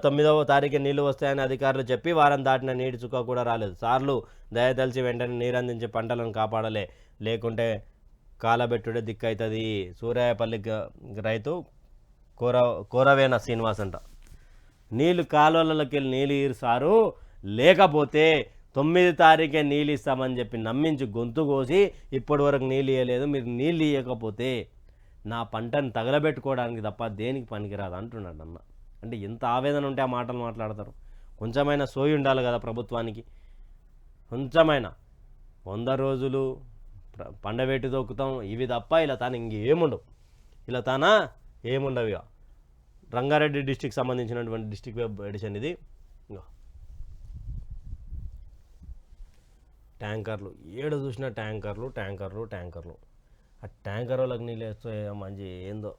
9వ తారీఖు నీళ్లు వస్తాయని అధికారులు చెప్పి వారం దాటిన నీటి చుక్క కూడా రాలేదు. సార్లు దయతలిచి వెంటనే నీరందించే పంటలను కాపాడలే, లేకుంటే కాలబెట్టుడే దిక్కవుతుంది. సూర్యాపల్లి రైతు కోరవేన శ్రీనివాస్ అంట. నీళ్ళు కాలువలలోకి వెళ్ళి నీళ్ళు ఇరుసారు, లేకపోతే 9 తారీఖే నీళ్ళు ఇస్తామని చెప్పి నమ్మించి గొంతు కోసి ఇప్పటి వరకు నీళ్ళు ఇవ్వలేదు. మీరు నీళ్ళు ఇవ్వకపోతే నా పంటను తగలబెట్టుకోవడానికి తప్ప దేనికి పనికిరాదు అంటున్నాడు అన్న. అంటే ఎంత ఆవేదన ఉంటే ఆ మాటలు మాట్లాడతారు. కొంచెమైనా సోయి ఉండాలి కదా ప్రభుత్వానికి. కొంచెమైనా 100 రోజులు పండబెట్టి తొక్కుతాం ఇవి తప్ప ఇలా తాను ఇంకేముండవు. ఇలా తానా ఏముండవు. ఇక రంగారెడ్డి డిస్టిక్ సంబంధించినటువంటి డిస్టిక్ వెబ్ ఎడిషన్ ఇది. ట్యాంకర్లు ఏడు చూసినా ట్యాంకర్లు. ఆ ట్యాంకర్ వాళ్ళకి నీళ్ళు వేస్తే మంచి ఏందో.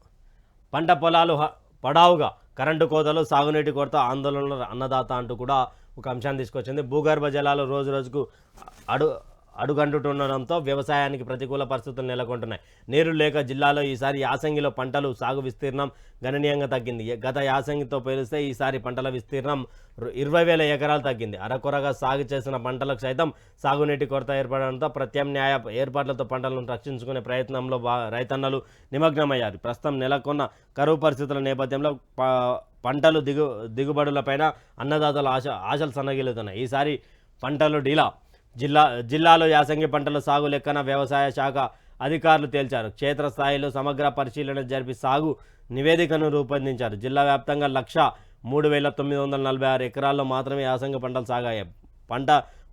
పంట పొలాలు పడావుగా, కరెంటు కోతలు, సాగునీటి కొరత, ఆందోళనలు అన్నదాత అంటూ కూడా ఒక అంశాన్ని తీసుకొచ్చింది. భూగర్భ జలాలు రోజు రోజుకు అడుగంటుతుండడంతో వ్యవసాయానికి ప్రతికూల పరిస్థితులు నెలకొంటున్నాయి. నీరు లేక జిల్లాలో ఈసారి యాసంగిలో పంటలు సాగు విస్తీర్ణం గణనీయంగా తగ్గింది. గత యాసంగితో పోలిస్తే ఈసారి పంటల విస్తీర్ణం 20,000 ఎకరాలు తగ్గింది. అరకొరగా సాగు చేసిన పంటలకు సైతం సాగునీటి కొరత ఏర్పడడంతో ప్రత్యామ్నాయ ఏర్పాట్లతో పంటలను రక్షించుకునే ప్రయత్నంలో రైతన్నలు నిమగ్నమయ్యారు. ప్రస్తుతం నెలకొన్న కరువు పరిస్థితుల నేపథ్యంలో పంటలు దిగుబడులపైన అన్నదాతల ఆశలు సన్నగిలుతున్నాయి. ఈసారి పంటలు డీలా. జిల్లాలో యాసంగి పంటల సాగు లెక్కన వ్యవసాయ శాఖ అధికారులు తేల్చారు. క్షేత్రస్థాయిలో సమగ్ర పరిశీలన జరిపి సాగు నివేదికను రూపొందించారు. జిల్లా వ్యాప్తంగా 1,03,946 ఎకరాల్లో మాత్రమే యాసంగి పంటలు సాగాయి.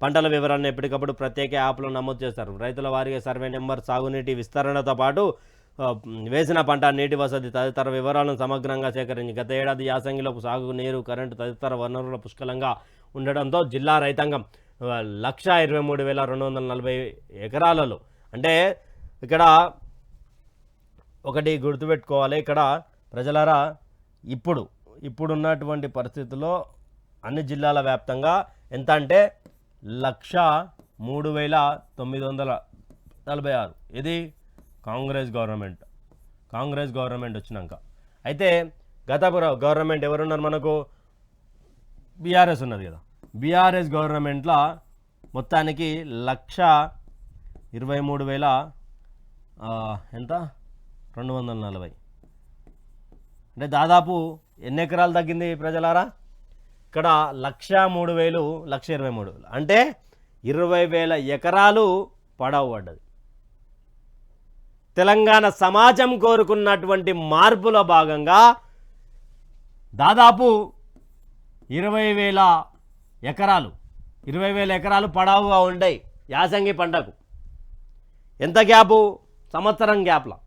పంటల వివరాలను ఎప్పటికప్పుడు ప్రత్యేక యాప్లో నమోదు చేస్తారు. రైతుల వారీగా సర్వే నెంబర్, సాగునీటి విస్తరణతో పాటు వేసిన పంట, నీటి వసతి తదితర వివరాలను సమగ్రంగా సేకరించి గత ఏడాది యాసంగిలో సాగు, నీరు, కరెంటు తదితర వనరుల పుష్కలంగా ఉండడంతో జిల్లా రైతాంగం 1,23,240 ఎకరాలలో, అంటే ఇక్కడ ఒకటి గుర్తుపెట్టుకోవాలి, ఇక్కడ ప్రజలారా ఇప్పుడున్నటువంటి పరిస్థితుల్లో అన్ని జిల్లాల వ్యాప్తంగా ఎంత అంటే 1,03,946. ఇది కాంగ్రెస్ గవర్నమెంట్ వచ్చినాక. అయితే గత గవర్నమెంట్ ఎవరున్నారు మనకు? బీఆర్ఎస్ ఉన్నది కదా. బీఆర్ఎస్ గవర్నమెంట్లో మొత్తానికి 1,23,000 ఎంత 240, అంటే దాదాపు ఎన్ని ఎకరాలు తగ్గింది ప్రజలారా? ఇక్కడ 1,03,000, 1,23,000 అంటే 20,000 ఎకరాలు పడవ పడ్డది. తెలంగాణ సమాజం కోరుకున్నటువంటి మార్పుల భాగంగా దాదాపు 20,000 ఎకరాలు పడవగా ఉండయి యాసంగి పంటకు. ఎంత గ్యాపు? సంవత్సరం గ్యాప్లా.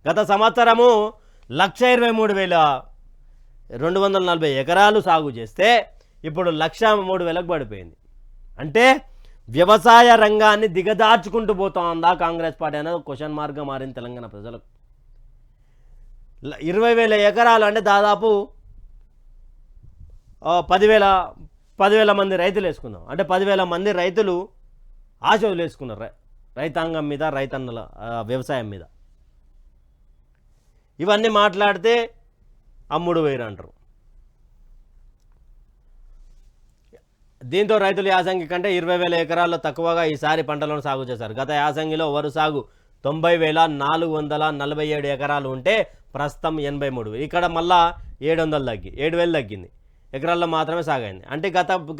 గత సంవత్సరము 1,23,240 ఎకరాలు సాగు చేస్తే ఇప్పుడు 1,03,000కు పడిపోయింది. అంటే వ్యవసాయ రంగాన్ని దిగదార్చుకుంటూ పోతా ఉందా కాంగ్రెస్ పార్టీ అనేది క్వశ్చన్ మార్క్గా మారింది తెలంగాణ ప్రజలకు. 20,000 ఎకరాలు అంటే దాదాపు 10,000 మంది రైతులు వేసుకున్నాం. అంటే 10,000 మంది రైతులు ఆశ వదిలేసుకున్నారు రైతాంగం మీద, రైతన్నల వ్యవసాయం మీద. ఇవన్నీ మాట్లాడితే అమ్ముడు వేరు అంటారు. దీంతో రైతులు యాసంగి కంటే 20,000 ఎకరాల్లో తక్కువగా ఈసారి పంటలను సాగు చేశారు. గత యాసంగిలో వరి సాగు 90,447 ఎకరాలు ఉంటే ప్రస్తుతం 83. ఇక్కడ మళ్ళా 7,000 తగ్గింది ఎకరాల్లో మాత్రమే సాగైంది. అంటే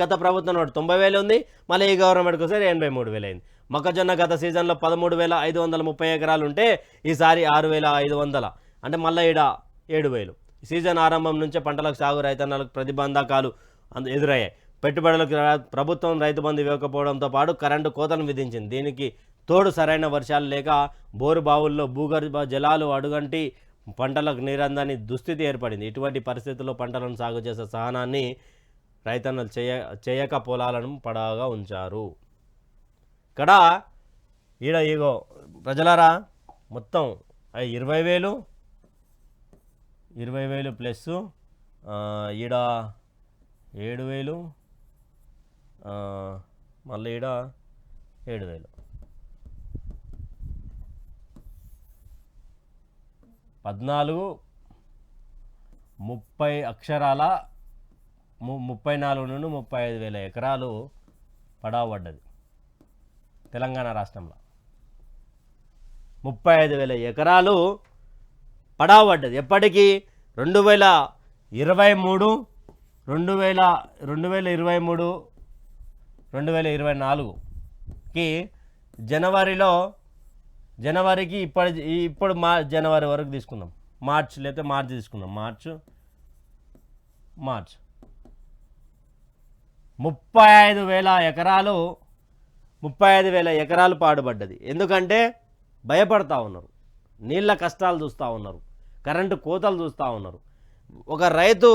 గత ప్రభుత్వం 90,000 ఉంది, మళ్ళీ ఈ గవర్నమెంట్కి ఒకసారి 83,000 అయింది. మొక్కజొన్న గత సీజన్లో 13,530 ఎకరాలు ఉంటే ఈసారి 6,500, అంటే మళ్ళీ 7,000. సీజన్ ఆరంభం నుంచే పంటలకు సాగు రైతన్నలకు ప్రతిబంధకాలు ఎదురయ్యాయి. పెట్టుబడులకు ప్రభుత్వం రైతు బంధు ఇవ్వకపోవడంతో పాటు కరెంటు కోతను విధించింది. దీనికి తోడు సరైన వర్షాలు లేక బోరు బావుల్లో భూగర్భ జలాలు అడుగంటి పంటలకు నీరందని దుస్థితి ఏర్పడింది. ఇటువంటి పరిస్థితుల్లో పంటలను సాగు చేసే సహనాన్ని రైతన్నలు చేయక పొలాలను పడవగా ఉంచారు. ఇక్కడ ఇగో ప్రజలారా, మొత్తం 20,000 ప్లస్ ఈడ 7,000, మళ్ళీ ఈడ 7,000, 14, 30 అక్షరాల 34 నుండి 35,000 ఎకరాలు పడవ పడ్డది తెలంగాణ రాష్ట్రంలో. 35,000 ఎకరాలు పడవ పడ్డది. ఎప్పటికీ 2023, 2024కి జనవరికి ఇప్పుడు జనవరి వరకు తీసుకుందాం, మార్చ్ తీసుకుందాం, మార్చ్ 35,000 ఎకరాలు పాడుపడ్డది. ఎందుకంటే భయపడతా ఉన్నారు, నీళ్ళ కష్టాలు చూస్తూ ఉన్నారు, కరెంటు కోతలు చూస్తూ ఉన్నారు. ఒక రైతు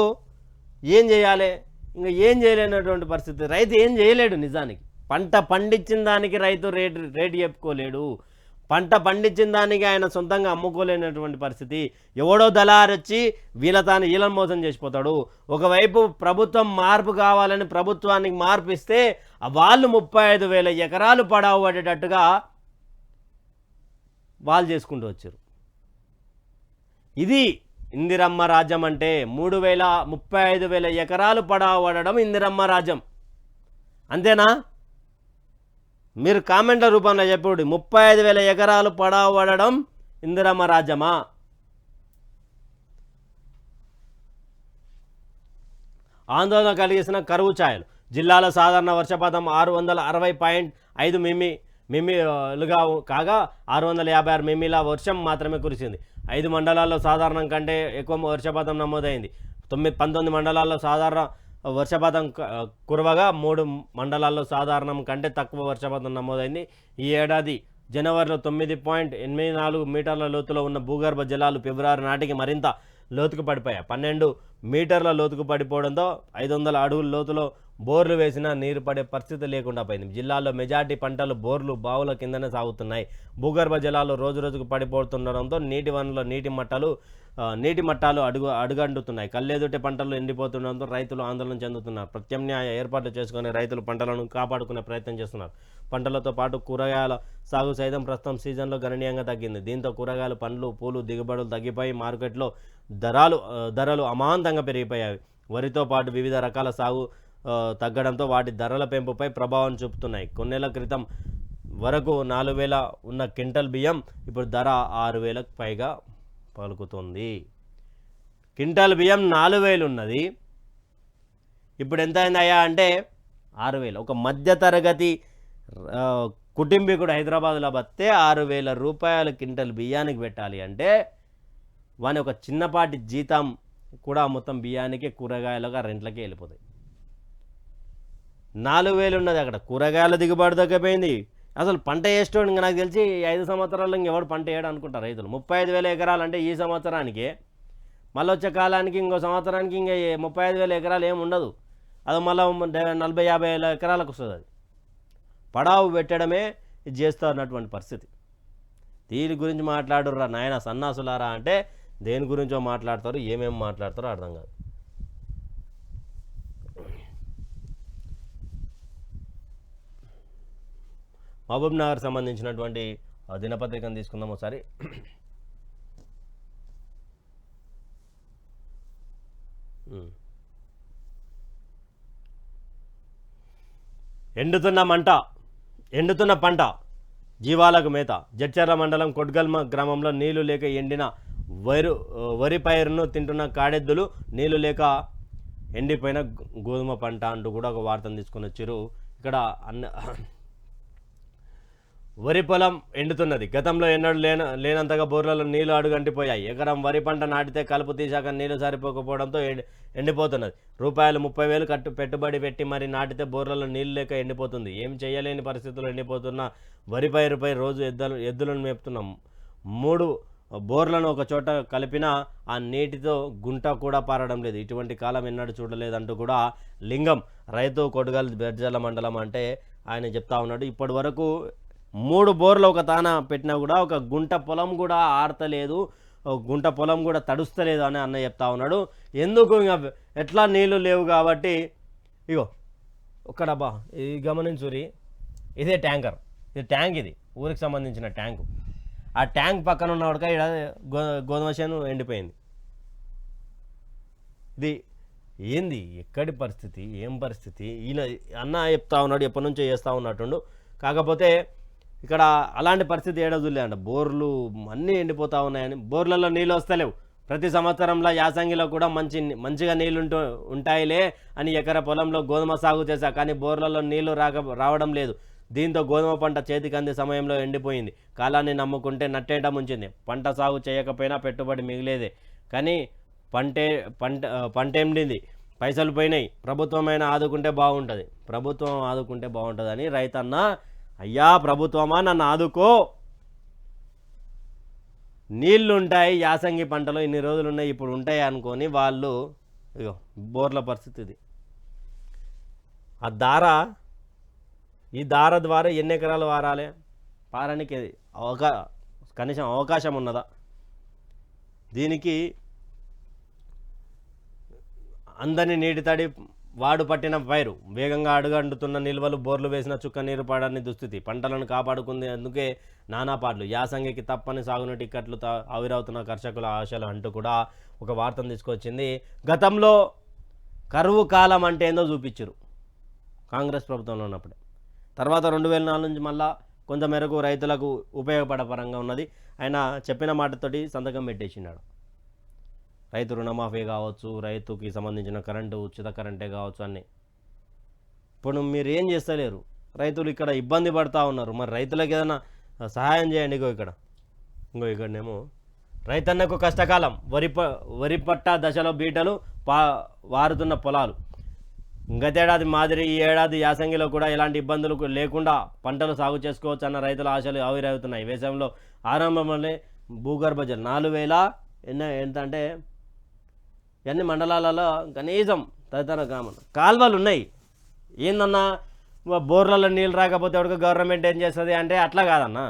ఏం చేయాలి? ఇంకా ఏం చేయలేనటువంటి పరిస్థితి. రైతు ఏం చేయలేడు. నిజానికి పంట పండించిన దానికి రైతు రేటు చెప్పుకోలేడు. పంట పండించిన దానికి ఆయన సొంతంగా అమ్ముకోలేనటువంటి పరిస్థితి. ఎవడో దళారు వచ్చి వీళ్ళని మోసం చేసిపోతాడు. ఒకవైపు ప్రభుత్వం మార్పు కావాలని ప్రభుత్వానికి మార్పు ఇస్తే వాళ్ళు 35,000 ఎకరాలు పడవ పడేటట్టుగా వాళ్ళు చేసుకుంటూ వచ్చారు. ఇది ఇందిరమ్మ రాజ్యం అంటే. 35,000 ఎకరాలు పడవ పడడం ఇందిరమ్మ రాజ్యం. అంతేనా? మీరు కామెంట్ల రూపంలో చెప్పండి, 35,000 ఎకరాలు పడవ పడడం ఇందిరమ్మ రాజ్యమా? ఆందోళన కలిగిసిన కరువు ఛాయలు. జిల్లాలో సాధారణ వర్షపాతం 660.5 మిమీలుగా కాగా 656 మిమీల వర్షం మాత్రమే కురిసింది. 5 మండలాల్లో సాధారణం కంటే ఎక్కువ వర్షపాతం నమోదైంది. 19 మండలాల్లో సాధారణ వర్షపాతం కురవగా 3 మండలాల్లో సాధారణం కంటే తక్కువ వర్షపాతం నమోదైంది. ఈ ఏడాది జనవరిలో 9.84 మీటర్ల లోతులో ఉన్న భూగర్భ జలాలు ఫిబ్రవరి నాటికి మరింత లోతుకు పడిపోయాయి. 12 మీటర్ల లోతుకు పడిపోవడంతో 500 అడుగుల లోతులో బోర్లు వేసినా నీరు పడే పరిస్థితి లేకుండా పోయింది. జిల్లాలో మెజార్టీ పంటలు బోర్లు బావుల కిందనే సాగుతున్నాయి. భూగర్భ జలాలు రోజురోజుకు పడిపోతుండడంతో నీటి వనరుల నీటి మట్టాలు అడుగంటుతున్నాయి. కళ్ళెదుటి పంటలు ఎండిపోతుండడంతో రైతులు ఆందోళన చెందుతున్నారు. ప్రత్యామ్నాయ ఏర్పాట్లు చేసుకుని రైతులు పంటలను కాపాడుకునే ప్రయత్నం చేస్తున్నారు. పంటలతో పాటు కూరగాయల సాగు సైతం ప్రస్తుతం సీజన్లో గణనీయంగా తగ్గింది. దీంతో కూరగాయలు, పండ్లు, పూలు దిగుబడులు తగ్గిపోయి మార్కెట్లో ధరలు అమాంతంగా పెరిగిపోయాయి. వరితో పాటు వివిధ రకాల సాగు తగ్గడంతో వాటి ధరల పెంపుపై ప్రభావం చూపుతున్నాయి. కొన్నేళ్ల క్రితం వరకు 4,000 ఉన్న క్వింటల్ బియ్యం ఇప్పుడు ధర 6,000కు పైగా పలుకుతుంది. క్వింటల్ బియ్యం 4,000 ఉన్నది, ఇప్పుడు ఎంత అయిందయ్యా అంటే 6,000. ఒక మధ్యతరగతి కుటుంబీకుడు హైదరాబాద్లో బతే 6,000 రూపాయలు క్వింటల్ బియ్యానికి పెట్టాలి అంటే వాని ఒక చిన్నపాటి జీతం కూడా మొత్తం బియ్యానికి, కూరగాయలుగా, రెంట్లకే వెళ్ళిపోతాయి. 4,000 ఉన్నది అక్కడ. కూరగాయల దిగుబడి తగ్గిపోయింది. అసలు పంట వేసేటోడు ఇంకా నాకు తెలిసి 5 సంవత్సరాల్లో ఇంకెవడు పంట వేయడం అనుకుంటారు రైతులు. 35,000 ఎకరాలు అంటే ఈ సంవత్సరానికి, మళ్ళీ వచ్చే కాలానికి ఇంకో సంవత్సరానికి ఇంకా 35,000 ఎకరాలు ఏమి ఉండదు. అది మళ్ళీ 40-50 ఎకరాలకు వస్తుంది. అది పడావు పెట్టడమే ఇది చేస్తూ ఉన్నటువంటి పరిస్థితి. దీని గురించి మాట్లాడుర్రా నాయన సన్నాసులారా అంటే దేని గురించో మాట్లాడతారు, ఏమేమి మాట్లాడతారో అర్థం కాదు. మహబూబ్ నగర్ సంబంధించినటువంటి దినపత్రికను తీసుకుందాం ఒకసారి. ఎండుతున్న పంట జీవాలకు మేత. జడ్చర్ల మండలం కొట్గల్మ గ్రామంలో నీళ్లు లేక ఎండిన వరి పైరును తింటున్న కాడెద్దులు, నీళ్లు లేక ఎండిపోయిన గోధుమ పంట అంటూ కూడా ఒక వార్తను తీసుకొని వచ్చారు. ఇక్కడ వరి పొలం ఎండుతున్నది. గతంలో ఎన్నడూ లేనంతగా బోర్లలో నీళ్లు అడుగంటిపోయాయి. ఎకరం వరి పంట నాటితే కలుపు తీశాక నీళ్లు సరిపోకపోవడంతో ఎండిపోతున్నది. ₹30,000 పెట్టుబడి పెట్టి మరి నాటితే బోర్లలో నీళ్లు లేక ఎండిపోతుంది. ఏం చేయలేని పరిస్థితుల్లో ఎండిపోతున్న వరి పైరుపై రోజు ఎద్దులను మేపుతున్నాం. 3 బోర్లను ఒక చోట కలిపినా ఆ నీటితో గుంట కూడా పారడం లేదు. ఇటువంటి కాలం ఎన్నడూ చూడలేదంటూ కూడా లింగం రైతు కొట్గల్ బెర్జల మండలం అంటే ఆయన చెప్తా ఉన్నాడు. ఇప్పటి వరకు 3 బోర్లు ఒక తాన పెట్టినా కూడా ఒక గుంట పొలం కూడా ఆడతలేదు, గుంట పొలం కూడా తడుస్తలేదు అని అన్న చెప్తా ఉన్నాడు. ఎందుకు ఇంకా ఎట్లా నీళ్ళు లేవు కాబట్టి ఇగో ఒక్కడబ్బా ఇది గమనించురి, ఇదే ట్యాంకర్, ఇది ట్యాంక్, ఇది ఊరికి సంబంధించిన ట్యాంకు. ఆ ట్యాంక్ పక్కన ఉన్న వాడిక ఇక్కడ గోధుమ చేను ఎండిపోయింది. ఇది ఏంది, ఎక్కడి పరిస్థితి, ఏం పరిస్థితి? ఈయన అన్న చెప్తా ఉన్నాడు, ఎప్పటి నుంచో చేస్తూ ఉన్నట్టుండు. కాకపోతే ఇక్కడ అలాంటి పరిస్థితి ఏడదులే అంట. బోర్లు అన్నీ ఎండిపోతూ ఉన్నాయని, బోర్లలో నీళ్ళు వస్తలేవు. ప్రతి సంవత్సరంలో యాసంగిలో కూడా మంచిగా నీళ్ళు ఉంటాయిలే అని ఎకర పొలంలో గోధుమ సాగు చేశా, కానీ బోర్లలో నీళ్లు రావడం లేదు. దీంతో గోధుమ పంట చేతికి అందే సమయంలో ఎండిపోయింది. కాలాన్ని నమ్ముకుంటే నట్టేట ముంచింది. పంట సాగు చేయకపోయినా పెట్టుబడి మిగిలేదే, కానీ పంట ఎండింది, పైసలు పోయినాయి. ప్రభుత్వమైనా ఆదుకుంటే బాగుంటుంది, ప్రభుత్వం ఆదుకుంటే బాగుంటుందని రైతన్న, అయ్యా ప్రభుత్వమా నన్ను ఆదుకో, నీళ్లుంటాయి యాసంగి పంటలో ఇన్ని రోజులు ఉన్నాయి ఇప్పుడు ఉంటాయి అనుకొని వాళ్ళు ఇగో బోర్ల పరిస్థితి ఇది. ఈ దార ద్వారా ఎన్ని ఎకరాలు వారాలి, పారానికి కనీసం అవకాశం ఉన్నదా? దీనికి అందని నీటి తడి వాడు పట్టిన పైరు, వేగంగా అడుగంటుతున్న నిల్వలు, బోర్లు వేసిన చుక్క నీరు పడని దుస్థితి, పంటలను కాపాడుకుంది అందుకే నానాపాట్లు, యాసంగికి తప్పని సాగునీటి టిక్కట్లు ఆవిరవుతున్న కర్షకుల ఆశలు అంటూ కూడా ఒక వార్తను తీసుకొచ్చింది. గతంలో కరువు కాలం అంటే ఏందో చూపించారు కాంగ్రెస్ ప్రభుత్వంలో ఉన్నప్పుడే. తర్వాత 2004 నుంచి మళ్ళా కొంతమేరకు రైతులకు ఉపయోగపడే పరంగా ఉన్నది. ఆయన చెప్పిన మాటతోటి సంతకం పెట్టేసినాడు. రైతు రుణమాఫీ కావచ్చు, రైతుకి సంబంధించిన కరెంటు, ఉచిత కరెంటే కావచ్చు, అన్నీ ఇప్పుడు మీరు ఏం చేస్తలేరు, రైతులు ఇక్కడ ఇబ్బంది పడుతూ ఉన్నారు. మరి రైతులకు ఏదైనా సహాయం చేయండి. ఇక్కడనేమో రైతన్నకు కష్టకాలం, వరి పట్ట దశలో బీటలు వారుతున్న పొలాలు. గతేడాది మాదిరి ఈ ఏడాది యాసంగిలో కూడా ఎలాంటి ఇబ్బందులు లేకుండా పంటలు సాగు చేసుకోవచ్చు అన్న రైతుల ఆశలు ఆవిరవుతున్నాయి. వేసవిలో ఆరంభంలోనే భూగర్భ జలం 4000 ఎంత అంటే ఎన్ని మండలాలలో కనీసం తదితర గ్రామాలు కాలువలు ఉన్నాయి. ఏందన్నా బోర్లలో నీళ్ళు రాకపోతే ఎవరికి గవర్నమెంట్ ఏం చేస్తుంది అంటే అట్లా కాదన్నా,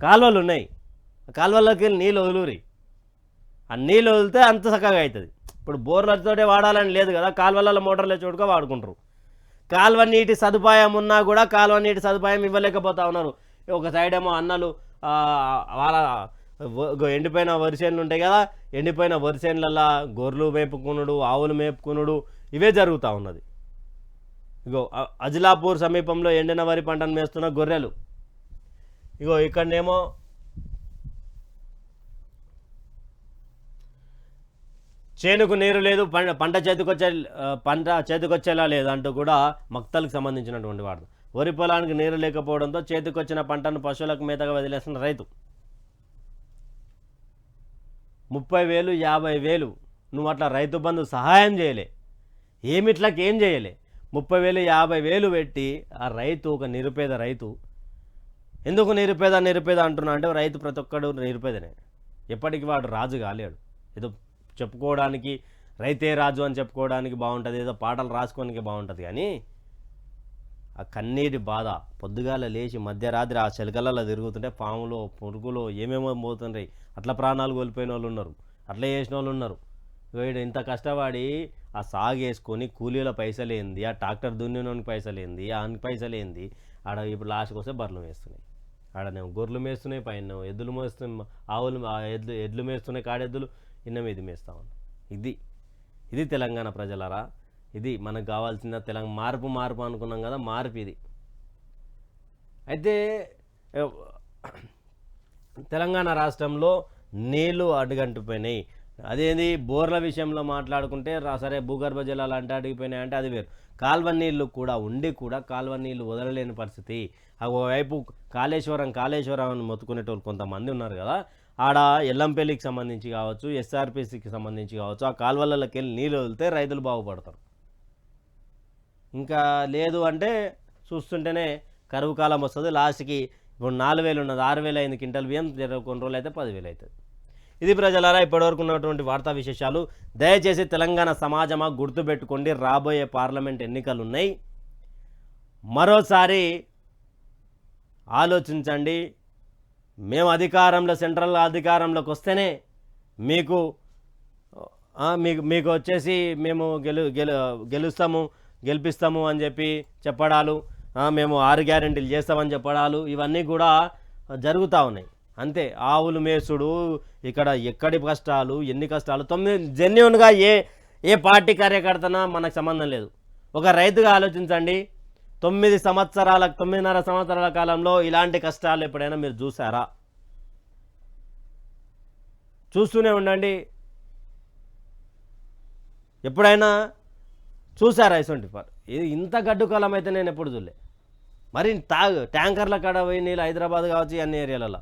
కాలువలు ఉన్నాయి, కాలువల్లోకి నీళ్ళు వదులురి. ఆ నీళ్ళు వదిలితే అంత చక్కగా అవుతుంది. ఇప్పుడు బోర్లతోటే వాడాలని లేదు కదా, కాలువలలో మోటార్లు చూడుకో వాడుకుంటారు. కాలువ నీటి సదుపాయం ఉన్నా కూడా కాలువ నీటి సదుపాయం ఇవ్వలేకపోతా ఉన్నారు. ఒక సైడ్ ఏమో అన్నలు వాళ్ళ ఎండిపోయిన వరిసేన్లు ఉంటాయి కదా, ఎండిపోయిన వరిసేన్లల్లో గొర్రెలు మేపుకునుడు, ఆవులు మేపుకునుడు ఇవే జరుగుతూ ఉన్నది. అజిలాపూర్ సమీపంలో ఎండిన వరి పంటను మేస్తున్న గొర్రెలు. ఇక్కడనేమో చేనుకు నీరు లేదు, పంట చేతికొచ్చేలా లేదు అంటూ కూడా మక్తలకు సంబంధించినటువంటి వాడు. వరి పొలానికి నీరు లేకపోవడంతో చేతికొచ్చిన పంటను పశువులకు మేతగా వదిలేస్తున్న రైతు. 30,000 50,000 నువ్వు అట్లా రైతు బంధు సహాయం చేయలే, ఏమిట్లకి ఏం చేయలే. 30,000 50,000 పెట్టి ఆ రైతు ఒక నిరుపేద రైతు. ఎందుకు నిరుపేద అంటున్నా అంటే రైతు ప్రతి ఒక్కడు నిరుపేదనే. ఎప్పటికీ వాడు రాజు కాలేడు. ఏదో చెప్పుకోవడానికి రైతే రాజు అని చెప్పుకోవడానికి బాగుంటుంది, ఏదో పాటలు రాసుకోవడానికి బాగుంటుంది. కానీ ఆ కన్నీటి బాధ, పొద్దుగాల లేచి మధ్యరాత్రి ఆ చెలకలలో తిరుగుతుంటే పాములో పురుగులో ఏమేమో పోతుంటాయి. అట్లా ప్రాణాలు కోల్పోయిన వాళ్ళు ఉన్నారు, అట్లా చేసిన వాళ్ళు ఉన్నారు. వీడు ఇంత కష్టపడి ఆ సాగు వేసుకొని కూలీల పైసలేంది, ఆ ట్రాక్టర్ దున్నినోనికి పైసలేంది, ఆనికి పైసలేంది. ఆడ ఇప్పుడు లాస్ట్కి వస్తే బర్రెలు మేస్తున్నాయి, ఆడనేమో గొర్రెలు మేస్తున్నాయి, పైన ఎద్దులు మేస్తున్నాయి, ఆవులు ఎడ్లు మేస్తున్నాయి, కాడెద్దులు ఇన్న మీద మేస్తా ఉన్నాం. ఇది తెలంగాణ ప్రజలరా, ఇది మనకు కావాల్సిన మార్పు అనుకున్నాం కదా, మార్పు ఇది. అయితే తెలంగాణ రాష్ట్రంలో నీళ్లు అడుగంటిపోయినాయి. అదేంది బోర్ల విషయంలో మాట్లాడుకుంటే సరే, భూగర్భ జలాలు అంటే అడిగిపోయినాయి అంటే అది వేరు. కాల్వ నీళ్లు కూడా ఉండి కూడా కాల్వ నీళ్లు వదలలేని పరిస్థితి. ఒకవైపు కాళేశ్వరం అని మొత్తుకునేటోళ్ళు కొంతమంది ఉన్నారు కదా, ఆడ ఎల్లంపల్లికి సంబంధించి కావచ్చు, ఎస్ఆర్పిసికి సంబంధించి కావచ్చు, ఆ కాలువలకి వెళ్ళి నీళ్ళు వదిలితే రైతులు బాగుపడతారు. ఇంకా లేదు అంటే చూస్తుంటేనే కరువు కాలం వస్తుంది. లాస్ట్కి ఇప్పుడు 4,000 ఉన్నది 6,000 అయింది క్వింటల్ బియ్యం, కొన్ని రోజులు అయితే 10,000 అవుతుంది. ఇది ప్రజలారా ఇప్పటివరకు ఉన్నటువంటి వార్తా విశేషాలు. దయచేసి తెలంగాణ సమాజమా గుర్తుపెట్టుకోండి, రాబోయే పార్లమెంట్ ఎన్నికలు ఉన్నాయి. మరోసారి ఆలోచించండి. మేము సెంట్రల్ అధికారంలోకి వస్తేనే మీకు వచ్చేసి మేము గెలిపిస్తాము అని చెప్పి చెప్పడాలు, మేము 6 గ్యారెంటీలు చేస్తామని చెప్పడాలు ఇవన్నీ కూడా జరుగుతూ ఉన్నాయి. అంతే, ఆవులు మేసుడు, ఇక్కడ ఎక్కడి కష్టాలు ఎన్ని కష్టాలు. జెన్యూన్గా ఏ పార్టీ కార్యకర్తనా మనకు సంబంధం లేదు. ఒక రైతుగా ఆలోచించండి. 9.5 సంవత్సరాల కాలంలో ఇలాంటి కష్టాలు ఎప్పుడైనా మీరు చూసారా? చూస్తూనే ఉండండి. ఎప్పుడైనా చూసారా ఇటువంటి ఇంత గడ్డు కాలం అయితే నేను ఎప్పుడు చూడలే. మరి ట్యాంకర్ల కాడ పోయి నీళ్ళు హైదరాబాద్ కావచ్చు అన్ని ఏరియాలలో